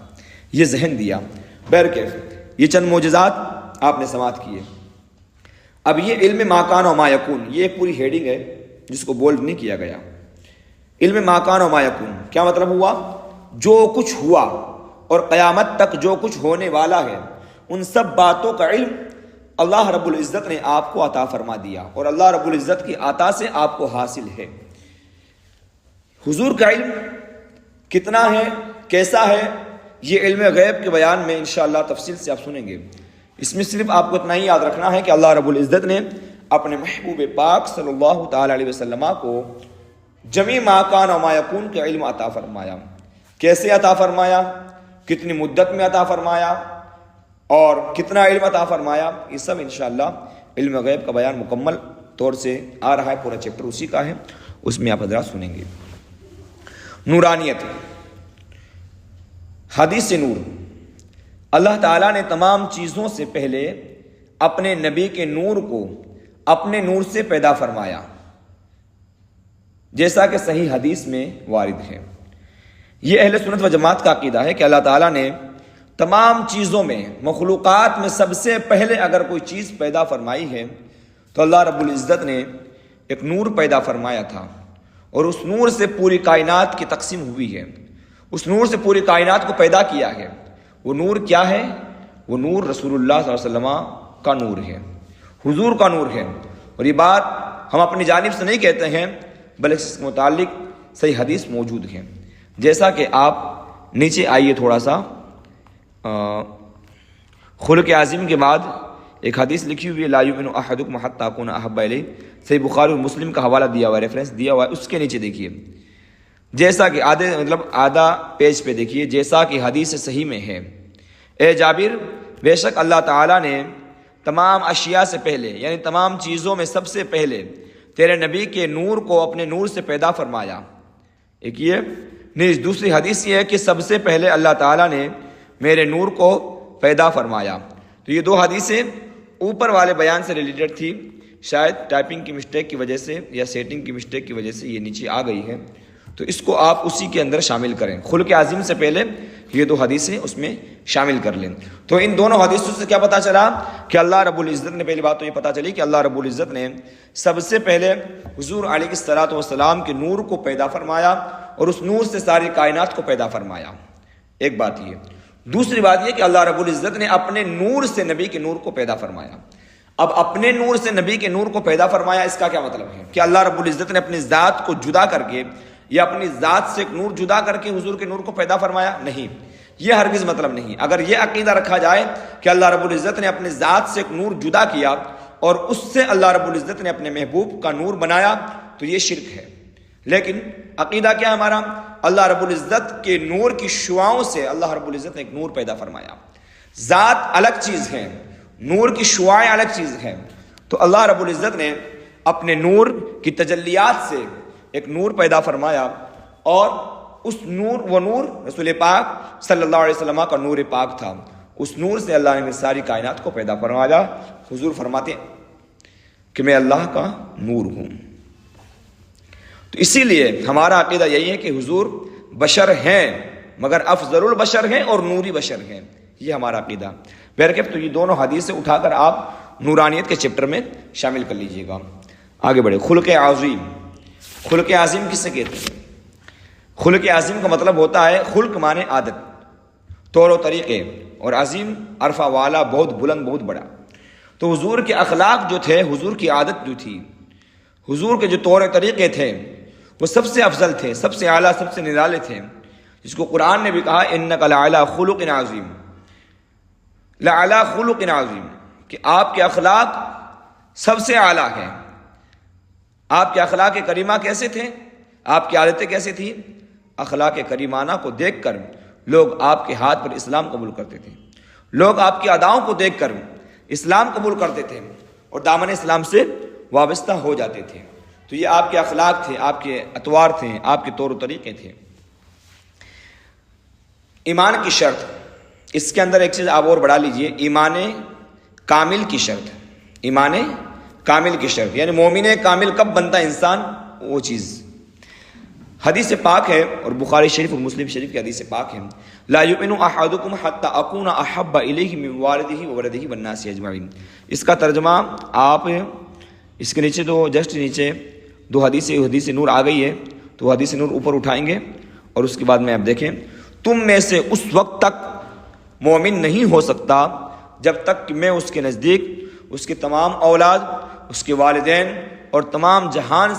یہ ذہن دیا۔ بہرکیف یہ چند معجزات آپ نے سماعت کیے۔ اب یہ علم ما کان و ما یکون، یہ ایک پوری ہیڈنگ ہے جس کو بولڈ نہیں کیا گیا۔ علم ما کان و ما یکون کیا مطلب ہوا؟ جو کچھ ہوا اور قیامت تک جو کچھ ہونے والا ہے ان سب باتوں کا علم اللہ رب العزت نے آپ کو عطا فرما دیا اور اللہ رب العزت کی عطا سے آپ کو حاصل ہے۔ حضور کا علم کتنا ہے، کیسا ہے، یہ علم غیب کے بیان میں انشاءاللہ تفصیل سے آپ سنیں گے۔ اس میں صرف آپ کو اتنا ہی یاد رکھنا ہے کہ اللہ رب العزت نے اپنے محبوب پاک صلی اللہ تعالی علیہ وسلم کو جمیع ما کان و ما یکون کا علم عطا فرمایا۔ کیسے عطا فرمایا، کتنی مدت میں عطا فرمایا اور کتنا علم عطا فرمایا، یہ سب انشاءاللہ علم غیب کا بیان مکمل طور سے آ رہا ہے، پورا چیپٹر اسی کا ہے، اس میں آپ حضرات سنیں گے۔ نورانیت، حدیث نور، اللہ تعالیٰ نے تمام چیزوں سے پہلے اپنے نبی کے نور کو اپنے نور سے پیدا فرمایا، جیسا کہ صحیح حدیث میں وارد ہے۔ یہ اہل سنت و جماعت کا عقیدہ ہے کہ اللہ تعالیٰ نے تمام چیزوں میں، مخلوقات میں سب سے پہلے اگر کوئی چیز پیدا فرمائی ہے تو اللہ رب العزت نے ایک نور پیدا فرمایا تھا، اور اس نور سے پوری کائنات کی تقسیم ہوئی ہے، اس نور سے پوری کائنات کو پیدا کیا ہے۔ وہ نور کیا ہے؟ وہ نور رسول اللہ صلی اللہ علیہ وسلم کا نور ہے، حضور کا نور ہے۔ اور یہ بات ہم اپنی جانب سے نہیں کہتے ہیں، بلکہ اس کے متعلق صحیح حدیث موجود ہے، جیسا کہ آپ نیچے آئیے تھوڑا سا، خلق عظیم کے بعد ایک حدیث لکھی ہوئی ہے، لا یؤمن احدکم حتی اکون احب الیہ، صحیح بخاری اور مسلم کا حوالہ دیا ہوا ہے، ریفرنس دیا ہوا ہے، اس کے نیچے دیکھیے، جیسا کہ آدھا پیج پہ دیکھیے، جیسا کہ حدیث صحیح میں ہے، اے جابر، بے شک اللہ تعالیٰ نے تمام اشیاء سے پہلے، یعنی تمام چیزوں میں سب سے پہلے تیرے نبی کے نور کو اپنے نور سے پیدا فرمایا۔ ایک یہ نہیں، دوسری حدیث یہ ہے کہ سب سے پہلے اللہ تعالیٰ نے میرے نور کو پیدا فرمایا۔ تو یہ دو حدیثیں اوپر والے بیان سے ریلیٹڈ تھی، شاید ٹائپنگ کی مسٹیک کی وجہ سے یا سیٹنگ کی مسٹیک کی وجہ سے یہ نیچے آ گئی ہے، تو اس کو آپ اسی کے اندر شامل کریں، خلق عظیم سے پہلے یہ دو حدیثیں اس میں شامل کر لیں۔ تو ان دونوں حدیثوں سے کیا پتہ چلا کہ اللہ رب العزت نے، پہلی بات تو یہ پتہ چلی کہ اللہ رب العزت نے سب سے پہلے حضور علیہ الصلوۃ والسلام کے نور کو پیدا فرمایا اور اس نور سے ساری کائنات کو پیدا فرمایا، ایک بات یہ۔ دوسری بات یہ کہ اللہ رب العزت نے اپنے نور سے نبی کے نور کو پیدا فرمایا۔ اب اپنے نور سے نبی کے نور کو پیدا فرمایا، اس کا کیا مطلب ہے کہ اللہ رب العزت نے اپنی ذات کو جدا کر کے یا اپنی ذات سے ایک نور جدا کر کے حضور کے نور کو پیدا فرمایا؟ نہیں، یہ ہرگز مطلب نہیں۔ اگر یہ عقیدہ رکھا جائے کہ اللہ رب العزت نے اپنی ذات سے ایک نور جدا کیا اور اس سے اللہ رب العزت نے اپنے محبوب کا نور بنایا تو یہ شرک ہے۔ لیکن عقیدہ کیا ہے ہمارا؟ اللہ رب العزت کے نور کی شعاؤں سے اللہ رب العزت نے ایک نور پیدا فرمایا۔ ذات الگ چیز ہے، نور کی شعائیں الگ چیز ہیں۔ تو اللہ رب العزت نے اپنے نور کی تجلیات سے ایک نور پیدا فرمایا، اور اس نور، وہ نور رسول پاک صلی اللہ علیہ وسلم کا نور پاک تھا، اس نور سے اللہ نے ساری کائنات کو پیدا فرمایا۔ حضور فرماتے ہیں کہ میں اللہ کا نور ہوں۔ تو اسی لیے ہمارا عقیدہ یہی ہے کہ حضور بشر ہیں مگر افضل البشر ہیں اور نوری بشر ہیں، یہ ہمارا عقیدہ۔ بہرکیف تو یہ دونوں حدیثیں اٹھا کر آپ نورانیت کے چیپٹر میں شامل کر لیجئے گا۔ آگے بڑھے، خلق عظیم۔ خلق عظیم کس سے کہتے ہیں؟ خلق عظیم کا مطلب ہوتا ہے، خلق مانے عادت، طور و طریقے، اور عظیم عرفہ والا، بہت بلند، بہت بڑا۔ تو حضور کے اخلاق جو تھے، حضور کی عادت جو تھی، حضور کے جو طور و طریقے تھے، وہ سب سے افضل تھے، سب سے اعلیٰ، سب سے نرالے تھے، جس کو قرآن نے بھی کہا انک لعلی خلق عظیم، لعلی خلق عظیم، کہ آپ کے اخلاق سب سے اعلیٰ ہیں۔ آپ کے اخلاق کریمہ کیسے تھے؟ آپ کی عادتیں کیسے تھیں؟ اخلاق کریمانہ کو دیکھ کر لوگ آپ کے ہاتھ پر اسلام قبول کرتے تھے، لوگ آپ کی اداؤں کو دیکھ کر اسلام قبول کرتے تھے اور دامن اسلام سے وابستہ ہو جاتے تھے۔ تو یہ آپ کے اخلاق تھے، آپ کے اطوار تھے، آپ کے طور و طریقے تھے۔ ایمان کی شرط، اس کے اندر ایک چیز آپ اور بڑھا لیجئے، ایمان کامل کی شرط، ایمان کامل کی شرط، یعنی مومن کامل کب بنتا ہے انسان؟ وہ چیز حدیث پاک ہے، اور بخاری شریف اور مسلم شریف کی حدیث پاک ہے، لا یؤمن احدکم حتی اکون احب الیہ من والدہ وولدہ والناس اجمعین۔ اس کا ترجمہ آپ اس کے نیچے، تو جسٹ نیچے دو حدیث نور آ گئی ہے، تو حدیث نور اوپر اٹھائیں گے اور اس کے بعد میں آپ دیکھیں، تم میں سے اس وقت تک مومن نہیں ہو سکتا جب تک کہ میں اس کے نزدیک اس کے تمام اولاد، اس کے والدین اور تمام جہان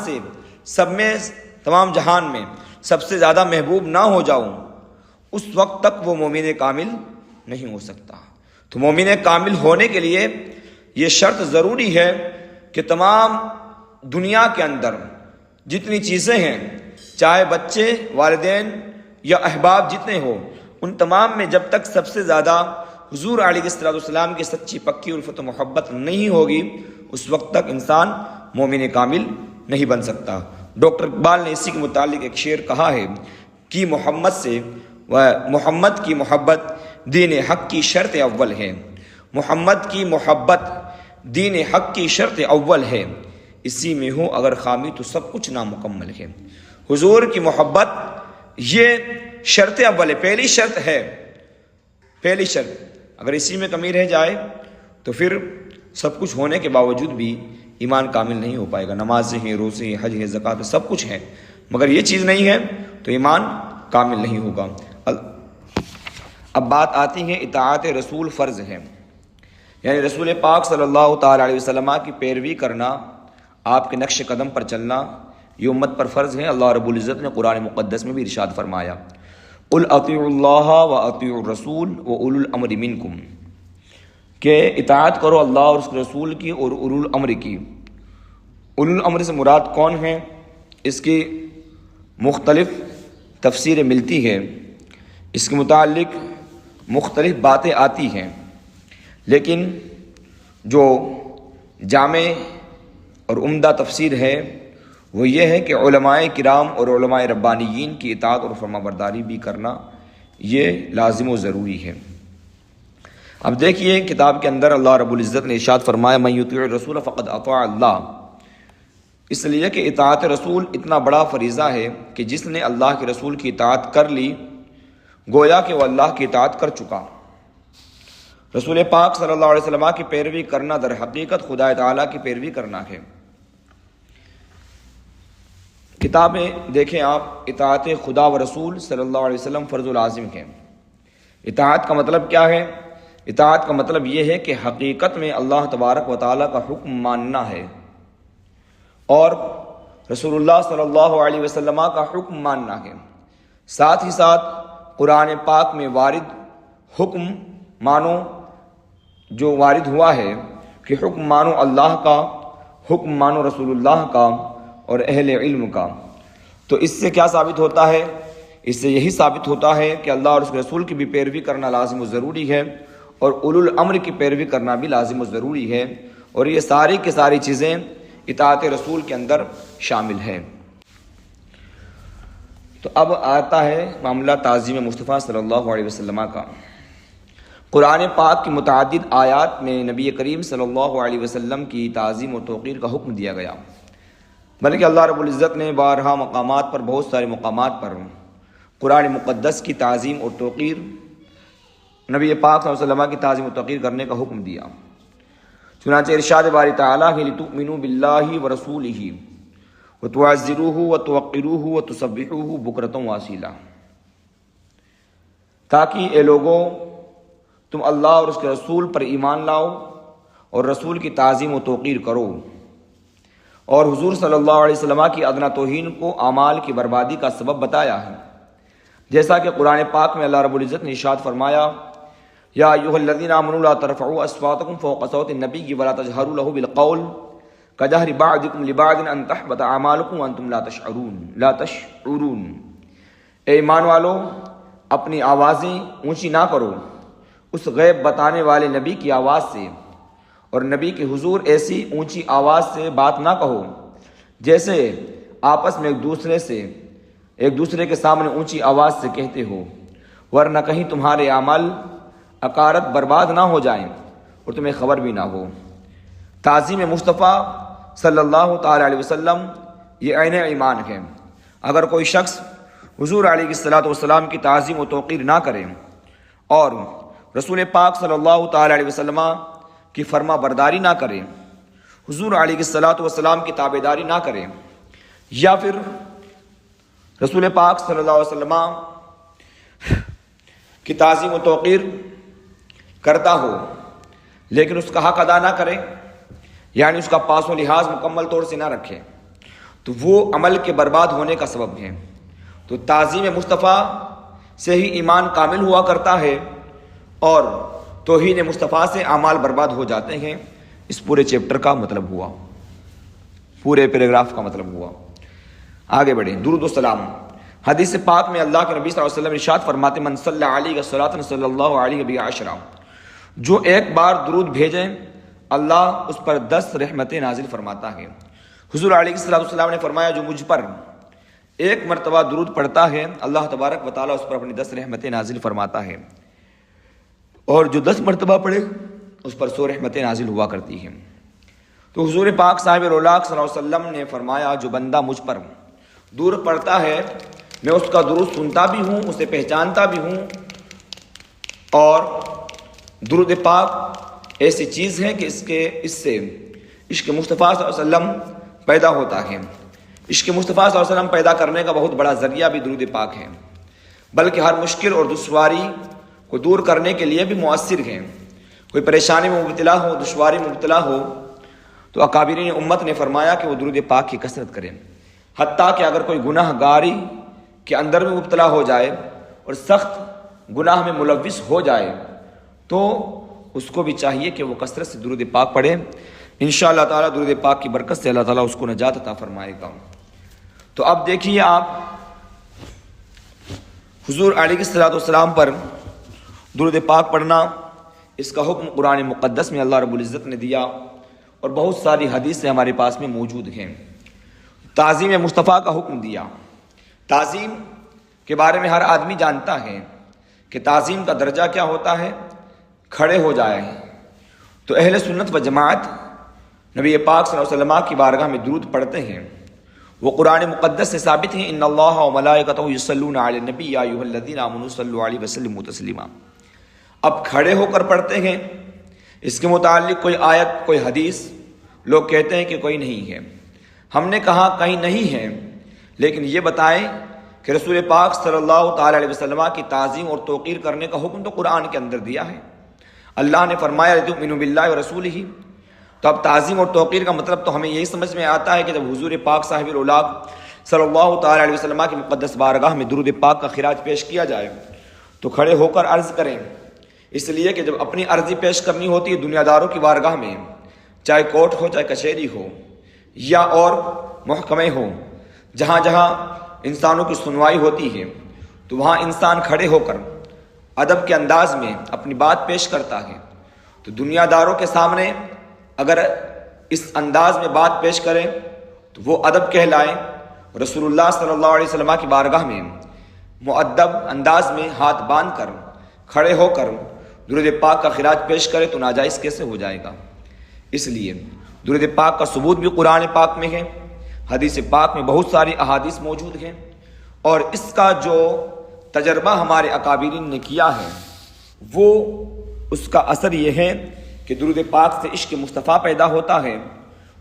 میں سب سے زیادہ محبوب نہ ہو جاؤں، اس وقت تک وہ مومن کامل نہیں ہو سکتا۔ تو مومن کامل ہونے کے لیے یہ شرط ضروری ہے کہ تمام دنیا کے اندر جتنی چیزیں ہیں، چاہے بچے، والدین یا احباب جتنے ہوں، ان تمام میں جب تک سب سے زیادہ حضور علیہ السلام کی سچی پکی الفت و محبت نہیں ہوگی، اس وقت تک انسان مومن کامل نہیں بن سکتا۔ ڈاکٹر اقبال نے اسی کے متعلق ایک شعر کہا ہے کہ محمد کی محبت دین حق کی شرط اول ہے، محمد کی محبت دین حق کی شرط اول ہے، اسی میں ہو اگر خامی تو سب کچھ نامکمل ہے۔ حضور کی محبت یہ شرط اول ہے، پہلی شرط ہے، پہلی شرط۔ اگر اسی میں کمی رہ جائے تو پھر سب کچھ ہونے کے باوجود بھی ایمان کامل نہیں ہو پائے گا۔ نمازیں ہیں، روزے ہیں، حج ہے، زکوٰۃ ہے، سب کچھ ہے، مگر یہ چیز نہیں ہے تو ایمان کامل نہیں ہوگا۔ اب بات آتی ہے اطاعت رسول فرض ہے، یعنی رسول پاک صلی اللہ تعالی علیہ وسلم کی پیروی کرنا، آپ کے نقش قدم پر چلنا، یہ امت پر فرض ہے۔ اللہ رب العزت نے قرآن مقدس میں بھی ارشاد فرمایا، قل اطیعوا اللہ واطیعوا الرسول واولی الامر منکم، کہ اطاعت کرو اللہ اور اس کے رسول کی اور اولو الامر کی۔ اولو الامر سے مراد کون ہیں؟ اس کی مختلف تفسیریں ملتی ہے، اس کے متعلق مختلف باتیں آتی ہیں، لیکن جو جامع اور عمدہ تفسیر ہے وہ یہ ہے کہ علماء کرام اور علماء ربانیین کی اطاعت اور فرما برداری بھی کرنا یہ لازم و ضروری ہے۔ اب دیکھیے کتاب کے اندر اللہ رب العزت نے ارشاد فرمایا من یطیع الرسول فقد اطاع اللہ، اس لیے کہ اطاعت رسول اتنا بڑا فریضہ ہے کہ جس نے اللہ کے رسول کی اطاعت کر لی گویا کہ وہ اللہ کی اطاعت کر چکا۔ رسول پاک صلی اللہ علیہ وسلم کی پیروی کرنا در حقیقت خدا تعالیٰ کی پیروی کرنا ہے۔ کتابیں دیکھیں آپ، اطاعت خدا و رسول صلی اللہ علیہ وسلم فرض العظم ہے۔ اطاعت کا مطلب کیا ہے؟ اطاعت کا مطلب یہ ہے کہ حقیقت میں اللہ تبارک و تعالیٰ کا حکم ماننا ہے اور رسول اللہ صلی اللہ علیہ وسلم کا حکم ماننا ہے، ساتھ ہی ساتھ قرآن پاک میں وارد حکم مانو، جو وارد ہوا ہے کہ حکم مانو اللہ کا، حکم مانو رسول اللہ کا اور اہل علم کا۔ تو اس سے کیا ثابت ہوتا ہے؟ اس سے یہی ثابت ہوتا ہے کہ اللہ اور اس کے رسول کی بھی پیروی کرنا لازم و ضروری ہے اور اولو الامر کی پیروی کرنا بھی لازم و ضروری ہے، اور یہ ساری کی ساری چیزیں اطاعت رسول کے اندر شامل ہیں۔ تو اب آتا ہے معاملہ تعظیم مصطفیٰ صلی اللہ علیہ وسلم کا۔ قرآن پاک کی متعدد آیات میں نبی کریم صلی اللہ علیہ وسلم کی تعظیم و توقیر کا حکم دیا گیا، بلکہ اللہ رب العزت نے بارہا مقامات پر، بہت سارے مقامات پر قرآن مقدس کی تعظیم اور توقیر، نبی پاک صلی اللہ علیہ وسلم کی تعظیم و توقیر کرنے کا حکم دیا۔ چنانچہ ارشاد باری تعالیٰ ہے لِتُؤْمِنُوا بِاللَّهِ وَرَسُولِهِ وَتُعَزِّرُوهُ وَتُوَقِّرُوهُ وَتُسَبِّحُوهُ بُكْرَةً وَأَصِيلًا، تاکہ اے لوگوں تم اللہ اور اس کے رسول پر ایمان لاؤ اور رسول کی تعظیم و توقیر کرو، اور حضور صلی اللہ علیہ وسلم کی ادنا توہین کو اعمال کی بربادی کا سبب بتایا ہے، جیسا کہ قرآن پاک میں اللہ رب العزت نے ارشاد فرمایا یا ایھا الذین آمنوا لا ترفعوا اصواتکم فوق صوت النبی ولا تجہروا له بالقول کجہر بعضکم لبعض ان تحبط اعمالکم وانتم لا تشعرون، اے ایمان والو اپنی آوازیں اونچی نہ کرو اس غیب بتانے والے نبی کی آواز سے، اور نبی کے حضور ایسی اونچی آواز سے بات نہ کہو جیسے آپس میں ایک دوسرے کے سامنے اونچی آواز سے کہتے ہو، ورنہ کہیں تمہارے اعمال اکارت برباد نہ ہو جائیں اور تمہیں خبر بھی نہ ہو۔ تعظیم مصطفیٰ صلی اللہ تعالی علیہ وسلم یہ عین ایمان ہے۔ اگر کوئی شخص حضور علیہ الصلوۃ والسلام کی تعظیم و توقیر نہ کرے اور رسول پاک صلی اللہ تعالی علیہ وسلم کی فرما برداری نہ کرے، حضور علیہ الصلوۃ والسلام کی تابعداری نہ کرے، یا پھر رسول پاک صلی اللہ علیہ وسلم کی تعظیم و توقیر کرتا ہو لیکن اس کا حق ادا نہ کرے، یعنی اس کا پاس و لحاظ مکمل طور سے نہ رکھے، تو وہ عمل کے برباد ہونے کا سبب ہے۔ تو تعظیم مصطفیٰ سے ہی ایمان کامل ہوا کرتا ہے اور توہین مصطفیٰ سے اعمال برباد ہو جاتے ہیں۔ اس پورے چیپٹر کا مطلب ہوا، پورے پیراگراف کا مطلب ہوا۔ آگے بڑھیں۔ درود و سلام۔ حدیث پاک میں اللہ کے نبی صلی اللہ علیہ وسلم ارشاد فرماتے من صلی علیہ صلاۃ صلی اللہ علیہ وسلم عشرہ، جو ایک بار درود بھیجیں اللہ اس پر 10 رحمتیں نازل فرماتا ہے۔ حضور علیہ الصلوۃ والسلام نے فرمایا جو مجھ پر ایک مرتبہ درود پڑھتا ہے اللہ تبارک و تعالیٰ اس پر اپنی 10 رحمتیں نازل فرماتا ہے، اور جو 10 مرتبہ پڑھے اس پر 100 رحمتیں نازل ہوا کرتی ہیں۔ تو حضور پاک صاحب رولاک صلی اللہ علیہ وسلم نے فرمایا جو بندہ مجھ پر درود پڑھتا ہے میں اس کا درود سنتا بھی ہوں، اسے پہچانتا بھی ہوں، اور درود پاک ایسی چیز ہے کہ اس سے عشق مصطفیٰ صلی اللہ علیہ وسلم پیدا ہوتا ہے۔ عشق مصطفیٰ صلی اللہ علیہ وسلم پیدا کرنے کا بہت بڑا ذریعہ بھی درود پاک ہے، بلکہ ہر مشکل اور دشواری کو دور کرنے کے لیے بھی مؤثر ہے۔ کوئی پریشانی میں مبتلا ہو، دشواری میں مبتلا ہو تو اکابرین امت نے فرمایا کہ وہ درود پاک کی کثرت کریں، حتیٰ کہ اگر کوئی گناہ گاری کے اندر میں مبتلا ہو جائے اور سخت گناہ میں ملوث ہو جائے تو اس کو بھی چاہیے کہ وہ کثرت سے درود پاک پڑھے۔ انشاءاللہ تعالیٰ درود پاک کی برکت سے اللہ تعالیٰ اس کو نجات عطا فرمائے گا۔ تو اب دیکھیے آپ حضور علیہ الصلوۃ والسلام پر درود پاک پڑھنا، اس کا حکم قرآن مقدس میں اللہ رب العزت نے دیا اور بہت ساری حدیثیں ہمارے پاس میں موجود ہیں۔ تعظیم مصطفیٰ کا حکم دیا۔ تعظیم کے بارے میں ہر آدمی جانتا ہے کہ تعظیم کا درجہ کیا ہوتا ہے، کھڑے ہو جائے۔ تو اہل سنت و جماعت نبی پاک صلی اللہ علیہ وسلم کی بارگاہ میں درود پڑھتے ہیں، وہ قرآن مقدس سے ثابت ہیں ان اللہ و ملائکتہ یصلون علی النبی یا ایھا الذین آمنوا صلوا علیہ وسلموا تسلیما۔ اب کھڑے ہو کر پڑھتے ہیں، اس کے متعلق کوئی آیت کوئی حدیث لوگ کہتے ہیں کہ کوئی نہیں ہے۔ ہم نے کہا کہیں نہیں ہے، لیکن یہ بتائیں کہ رسول پاک صلی اللہ تعالی علیہ وسلم کی تعظیم اور توقیر کرنے کا حکم تو قرآن کے اندر دیا ہے۔ اللہ نے فرمایا لتؤمنوا باللہ ورسولہ، تو اب تعظیم اور توقیر کا مطلب تو ہمیں یہی سمجھ میں آتا ہے کہ جب حضور پاک صاحب الاولاق صلی اللہ تعالی علیہ وسلم کی مقدس بارگاہ میں درود پاک کا خراج پیش کیا جائے تو کھڑے ہو کر عرض کریں، اس لیے کہ جب اپنی عرضی پیش کرنی ہوتی ہے دنیا داروں کی بارگاہ میں، چاہے کورٹ ہو چاہے کچہری ہو یا اور محکمے ہو، جہاں جہاں انسانوں کی سنوائی ہوتی ہے تو وہاں انسان کھڑے ہو کر ادب کے انداز میں اپنی بات پیش کرتا ہے۔ تو دنیا داروں کے سامنے اگر اس انداز میں بات پیش کریں تو وہ ادب کہلائے۔ رسول اللہ صلی اللہ علیہ وسلم کی بارگاہ میں مؤدب انداز میں ہاتھ باندھ کر کھڑے ہو کر درود پاک کا خراج پیش کرے تو ناجائز کیسے ہو جائے گا؟ اس لیے درود پاک کا ثبوت بھی قرآن پاک میں ہے، حدیث پاک میں بہت ساری احادیث موجود ہیں، اور اس کا جو تجربہ ہمارے اکابرین نے کیا ہے وہ اس کا اثر یہ ہے کہ درود پاک سے عشق مصطفیٰ پیدا ہوتا ہے،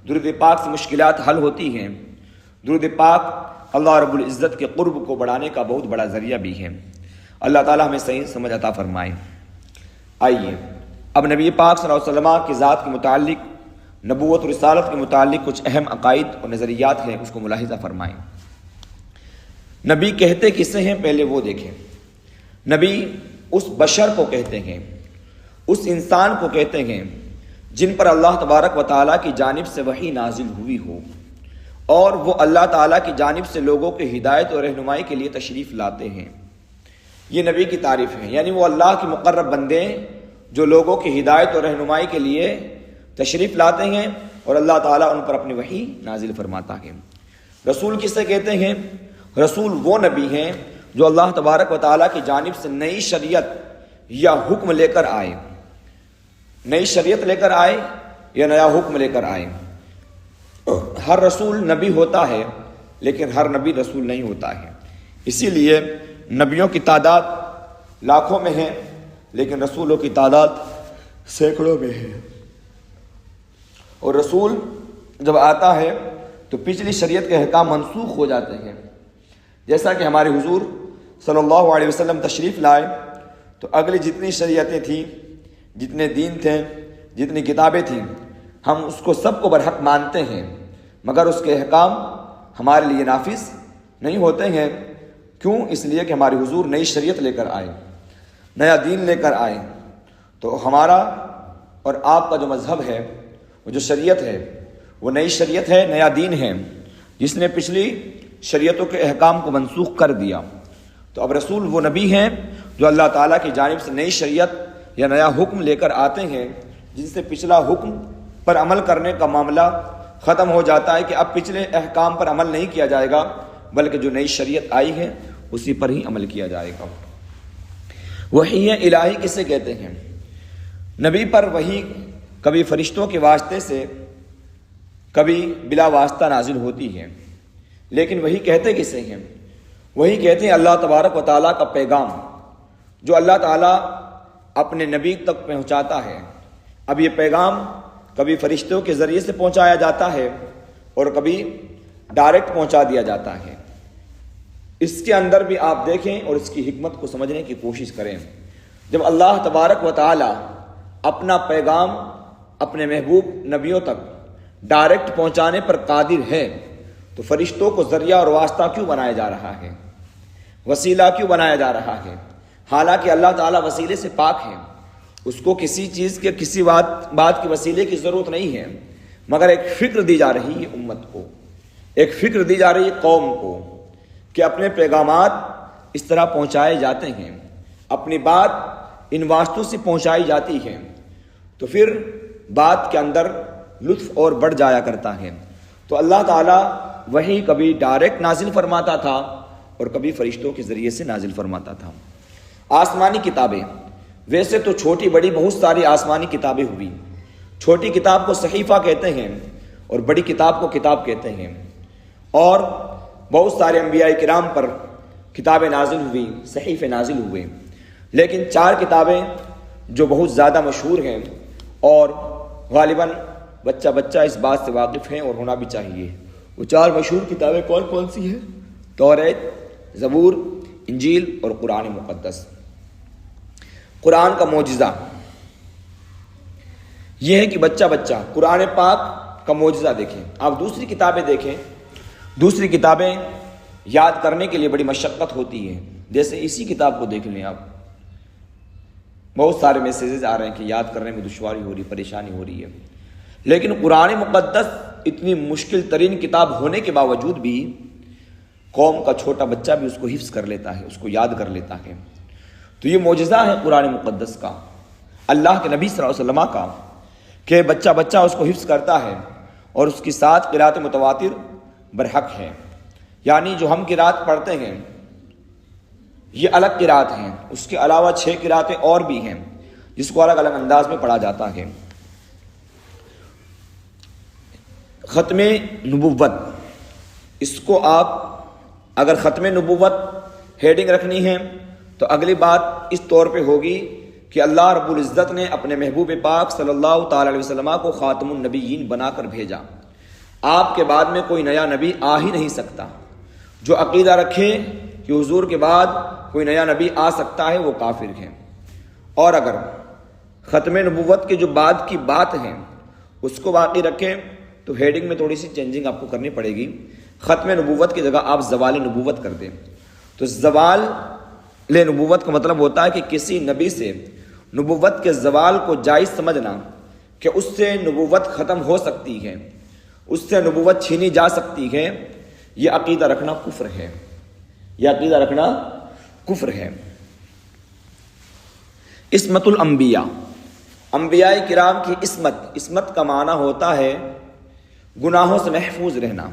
درود پاک سے مشکلات حل ہوتی ہیں، درود پاک اللہ رب العزت کے قرب کو بڑھانے کا بہت بڑا ذریعہ بھی ہے۔ اللہ تعالیٰ ہمیں صحیح سمجھ عطا فرمائے۔ آئیے اب نبی پاک صلی اللہ علیہ وسلم کی ذات کے متعلق، نبوت و رسالت کے متعلق کچھ اہم عقائد اور نظریات ہیں، اس کو ملاحظہ فرمائیں۔ نبی کہتے کسے ہیں پہلے وہ دیکھیں۔ نبی اس بشر کو کہتے ہیں، اس انسان کو کہتے ہیں جن پر اللہ تبارک و تعالیٰ کی جانب سے وحی نازل ہوئی ہو اور وہ اللہ تعالیٰ کی جانب سے لوگوں کے ہدایت اور رہنمائی کے لیے تشریف لاتے ہیں۔ یہ نبی کی تعریف ہے، یعنی وہ اللہ کے مقرب بندے جو لوگوں کی ہدایت اور رہنمائی کے لیے تشریف لاتے ہیں اور اللہ تعالیٰ ان پر اپنی وحی نازل فرماتا ہے۔ رسول کسے کہتے ہیں؟ رسول وہ نبی ہیں جو اللہ تبارک و تعالیٰ کی جانب سے نئی شریعت یا حکم لے کر آئے، نئی شریعت لے کر آئے یا نیا حکم لے کر آئے۔ ہر رسول نبی ہوتا ہے لیکن ہر نبی رسول نہیں ہوتا ہے، اسی لیے نبیوں کی تعداد لاکھوں میں ہے لیکن رسولوں کی تعداد سینکڑوں میں ہے۔ اور رسول جب آتا ہے تو پچھلی شریعت کے احکام منسوخ ہو جاتے ہیں، جیسا کہ ہمارے حضور صلی اللہ علیہ وسلم تشریف لائے تو اگلی جتنی شریعتیں تھیں، جتنے دین تھے، جتنی کتابیں تھیں، ہم اس کو سب کو برحق مانتے ہیں، مگر اس کے احکام ہمارے لیے نافذ نہیں ہوتے ہیں۔ کیوں؟ اس لیے کہ ہمارے حضور نئی شریعت لے کر آئے، نیا دین لے کر آئے۔ تو ہمارا اور آپ کا جو مذہب ہے، وہ جو شریعت ہے، وہ نئی شریعت ہے، نیا دین ہے، جس نے پچھلی شریعتوں کے احکام کو منسوخ کر دیا۔ تو اب رسول وہ نبی ہیں جو اللہ تعالیٰ کی جانب سے نئی شریعت یا نیا حکم لے کر آتے ہیں، جن سے پچھلا حکم پر عمل کرنے کا معاملہ ختم ہو جاتا ہے کہ اب پچھلے احکام پر عمل نہیں کیا جائے گا، بلکہ جو نئی شریعت آئی ہے اسی پر ہی عمل کیا جائے گا۔ وحی الہی کسے کہتے ہیں؟ نبی پر وحی کبھی فرشتوں کے واسطے سے، کبھی بلا واسطہ نازل ہوتی ہے، لیکن وحی کہتے کسے ہیں؟ وہی کہتے ہیں اللہ تبارک و تعالیٰ کا پیغام، جو اللہ تعالیٰ اپنے نبی تک پہنچاتا ہے۔ اب یہ پیغام کبھی فرشتوں کے ذریعے سے پہنچایا جاتا ہے اور کبھی ڈائریکٹ پہنچا دیا جاتا ہے۔ اس کے اندر بھی آپ دیکھیں اور اس کی حکمت کو سمجھنے کی کوشش کریں۔ جب اللہ تبارک و تعالیٰ اپنا پیغام اپنے محبوب نبیوں تک ڈائریکٹ پہنچانے پر قادر ہے تو فرشتوں کو ذریعہ اور واسطہ کیوں بنایا جا رہا ہے؟ وسیلہ کیوں بنایا جا رہا ہے؟ حالانکہ اللہ تعالیٰ وسیلے سے پاک ہے، اس کو کسی چیز کے کسی بات کی وسیلے کی ضرورت نہیں ہے، مگر ایک فکر دی جا رہی ہے امت کو، ایک فکر دی جا رہی ہے قوم کو کہ اپنے پیغامات اس طرح پہنچائے جاتے ہیں، اپنی بات ان واسطوں سے پہنچائی جاتی ہے، تو پھر بات کے اندر لطف اور بڑھ جایا کرتا ہے۔ تو اللہ تعالیٰ وہی کبھی ڈائریکٹ نازل فرماتا تھا اور کبھی فرشتوں کے ذریعے سے نازل فرماتا تھا۔ آسمانی کتابیں، ویسے تو چھوٹی بڑی بہت ساری آسمانی کتابیں ہوئی۔ چھوٹی کتاب کو صحیفہ کہتے ہیں اور بڑی کتاب کو کتاب کہتے ہیں، اور بہت سارے انبیاء کرام پر کتابیں نازل ہوئی، صحیفے نازل ہوئے، لیکن 4 کتابیں جو بہت زیادہ مشہور ہیں اور غالباً بچہ اس بات سے واقف ہیں اور ہونا بھی چاہیے۔ وہ 4 مشہور کتابیں کون کون سی ہیں؟ توریت، زبور، انجیل اور قرآن مقدس۔ قرآن کا معجزہ یہ ہے کہ بچہ قرآن پاک کا معجزہ دیکھیں۔ آپ دوسری کتابیں دیکھیں، دوسری کتابیں یاد کرنے کے لیے بڑی مشقت ہوتی ہے، جیسے اسی کتاب کو دیکھ لیں آپ، بہت سارے میسیجز آ رہے ہیں کہ یاد کرنے میں دشواری ہو رہی، پریشانی ہو رہی ہے، لیکن قرآن مقدس اتنی مشکل ترین کتاب ہونے کے باوجود بھی قوم کا چھوٹا بچہ بھی اس کو حفظ کر لیتا ہے، اس کو یاد کر لیتا ہے۔ تو یہ معجزہ ہے قرآن مقدس کا، اللہ کے نبی صلی اللہ علیہ وسلم کا، کہ بچہ اس کو حفظ کرتا ہے، اور اس کی 7 قرات متواتر برحق ہے، یعنی جو ہم قرات پڑھتے ہیں یہ الگ قرات ہیں، اس کے علاوہ 6 قراتیں اور بھی ہیں جس کو الگ الگ انداز میں پڑھا جاتا ہے۔ ختم نبوت، اس کو آپ اگر ختم نبوت ہیڈنگ رکھنی ہے تو اگلی بات اس طور پہ ہوگی کہ اللہ رب العزت نے اپنے محبوب پاک صلی اللہ تعالی علیہ وسلم کو خاتم النبیین بنا کر بھیجا۔ آپ کے بعد میں کوئی نیا نبی آ ہی نہیں سکتا۔ جو عقیدہ رکھے کہ حضور کے بعد کوئی نیا نبی آ سکتا ہے وہ کافر ہیں، اور اگر ختم نبوت کے جو بعد کی بات ہے اس کو باقی رکھیں تو ہیڈنگ میں تھوڑی سی چینجنگ آپ کو کرنی پڑے گی۔ ختم نبوت کی جگہ آپ زوال نبوت کر دیں۔ تو زوال نبوت کا مطلب ہوتا ہے کہ کسی نبی سے نبوت کے زوال کو جائز سمجھنا، کہ اس سے نبوت ختم ہو سکتی ہے، اس سے نبوت چھینی جا سکتی ہے، یہ عقیدہ رکھنا کفر ہے، یہ عقیدہ رکھنا کفر ہے۔ عصمت الانبیاء، انبیاء کرام کی عصمت کا معنی ہوتا ہے گناہوں سے محفوظ رہنا،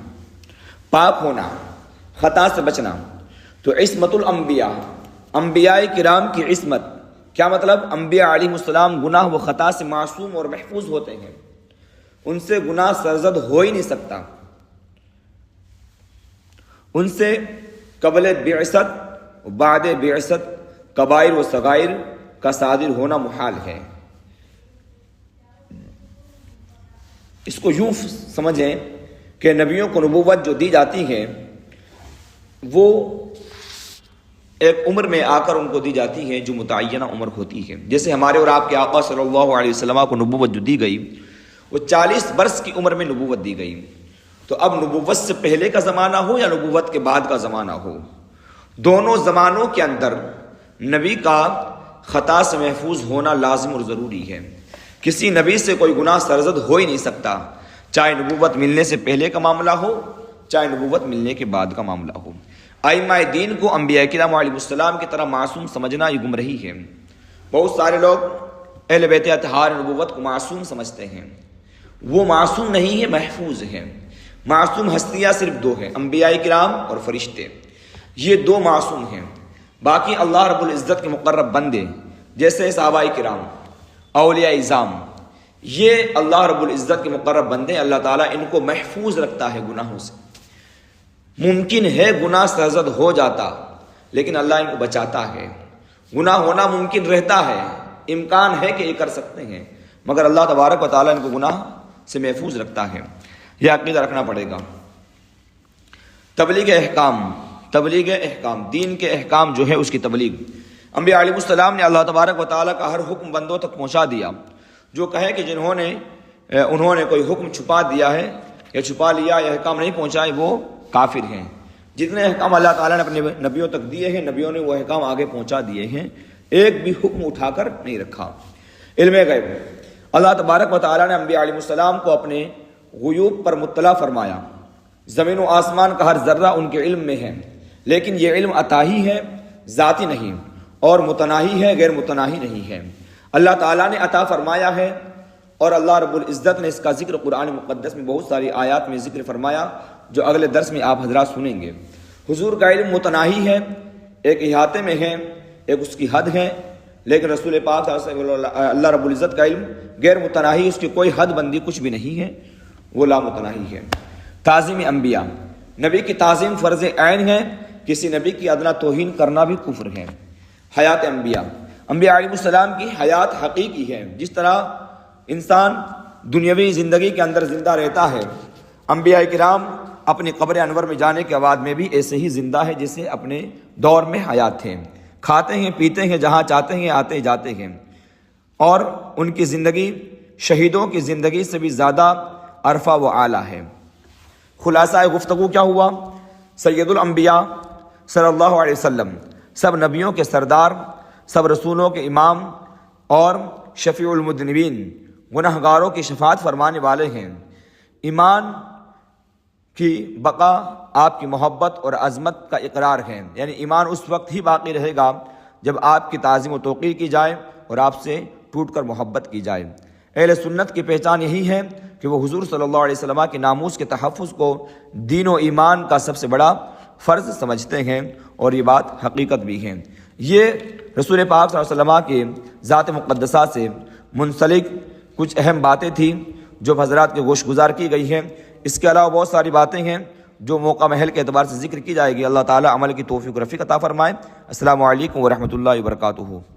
پاک ہونا، خطا سے بچنا۔ تو عصمت الانبیاء، انبیاء کرام کی عصمت، کیا مطلب؟ انبیاء علیہ السلام گناہ و خطا سے معصوم اور محفوظ ہوتے ہیں، ان سے گناہ سرزد ہو ہی نہیں سکتا، ان سے قبل بعثت و بعد بعثت کبائر و صغائر کا صادر ہونا محال ہے۔ اس کو یوں سمجھیں کہ نبیوں کو نبوت جو دی جاتی ہے وہ ایک عمر میں آ کر ان کو دی جاتی ہے جو متعینہ عمر ہوتی ہے. جیسے ہمارے اور آپ کے آقا صلی اللہ علیہ وسلم کو نبوت جو دی گئی وہ 40 برس کی عمر میں نبوت دی گئی. تو اب نبوت سے پہلے کا زمانہ ہو یا نبوت کے بعد کا زمانہ ہو، دونوں زمانوں کے اندر نبی کا خطا سے محفوظ ہونا لازم اور ضروری ہے. کسی نبی سے کوئی گناہ سرزد ہو ہی نہیں سکتا، چاہے نبوت ملنے سے پہلے کا معاملہ ہو چاہے نبوت ملنے کے بعد کا معاملہ ہو. ائمہ دین کو انبیاء کرام علیہ السلام کی طرح معصوم سمجھنا یہ گمراہی ہے. بہت سارے لوگ اہل بیت اطہار نبوت کو معصوم سمجھتے ہیں. وہ معصوم نہیں ہے، محفوظ ہے. معصوم ہستیاں صرف دو ہیں، انبیاء کرام اور فرشتے، یہ دو معصوم ہیں. باقی اللہ رب العزت کے مقرب بندے جیسے صحابہ کرام، اولیاء اعظام، یہ اللہ رب العزت کے مقرب بندے، اللہ تعالیٰ ان کو محفوظ رکھتا ہے گناہوں سے. ممکن ہے گناہ سرزد ہو جاتا لیکن اللہ ان کو بچاتا ہے. گناہ ہونا ممکن رہتا ہے، امکان ہے کہ یہ کر سکتے ہیں، مگر اللہ تبارک و تعالیٰ ان کو گناہ سے محفوظ رکھتا ہے. یہ عقیدہ رکھنا پڑے گا. تبلیغ احکام، دین کے احکام جو ہے اس کی تبلیغ. انبیاء علیہ السلام نے اللہ تبارک و تعالیٰ کا ہر حکم بندوں تک پہنچا دیا. جو کہے کہ انہوں نے کوئی حکم چھپا دیا ہے یا چھپا لیا یا احکام نہیں پہنچائے وہ کافر ہیں. جتنے احکام اللہ تعالیٰ نے اپنے نبیوں تک دیے ہیں، نبیوں نے وہ احکام آگے پہنچا دیے ہیں، ایک بھی حکم اٹھا کر نہیں رکھا. علم غیب، اللہ تبارک و تعالیٰ نے انبیاء علیہ السلام کو اپنے غیوب پر مطلع فرمایا. زمین و آسمان کا ہر ذرہ ان کے علم میں ہے، لیکن یہ علم عطائی ہے، ذاتی نہیں، اور متناہی ہے، غیر متناہی نہیں ہے. اللہ تعالیٰ نے عطا فرمایا ہے اور اللہ رب العزت نے اس کا ذکر قرآن مقدس میں بہت ساری آیات میں ذکر فرمایا جو اگلے درس میں آپ حضرات سنیں گے. حضور کا علم متناہی ہے، ایک احاطے میں ہے، ایک اس کی حد ہے، لیکن رسول پاک اللہ رب العزت کا علم غیر متناہی، اس کی کوئی حد بندی کچھ بھی نہیں ہے، وہ لا متناہی ہے. تعظیم انبیاء، نبی کی تعظیم فرض عین ہے، کسی نبی کی ادنا توہین کرنا بھی کفر ہے. حیات انبیاء علیہ السلام کی حیات حقیقی ہے. جس طرح انسان دنیاوی زندگی کے اندر زندہ رہتا ہے، انبیاء کرام اپنی قبر انور میں جانے کے بعد میں بھی ایسے ہی زندہ ہے جیسے اپنے دور میں حیات تھے. کھاتے ہیں پیتے ہیں جہاں چاہتے ہیں، آتے جاتے ہیں، اور ان کی زندگی شہیدوں کی زندگی سے بھی زیادہ عرفہ و اعلیٰ ہے. خلاصہ گفتگو کیا ہوا؟ سید الانبیاء صلی اللہ علیہ وسلم سب نبیوں کے سردار، سب رسولوں کے امام اور شفیع المذنبین، گناہ گاروں کی شفاعت فرمانے والے ہیں. ایمان کی بقا آپ کی محبت اور عظمت کا اقرار ہے، یعنی ایمان اس وقت ہی باقی رہے گا جب آپ کی تعظیم و توقیر کی جائے اور آپ سے ٹوٹ کر محبت کی جائے. اہل سنت کی پہچان یہی ہے کہ وہ حضور صلی اللہ علیہ وسلم کے ناموس کے تحفظ کو دین و ایمان کا سب سے بڑا فرض سمجھتے ہیں، اور یہ بات حقیقت بھی ہے. یہ رسول پاک صلی اللہ علیہ وسلم کے ذات مقدسہ سے منسلک کچھ اہم باتیں تھیں جو حضرات کے گوش گزار کی گئی ہیں. اس کے علاوہ بہت ساری باتیں ہیں جو موقع محل کے اعتبار سے ذکر کی جائے گی. اللہ تعالیٰ عمل کی توفیق و رفیق عطا فرمائے. السلام علیکم ورحمۃ اللہ وبرکاتہ.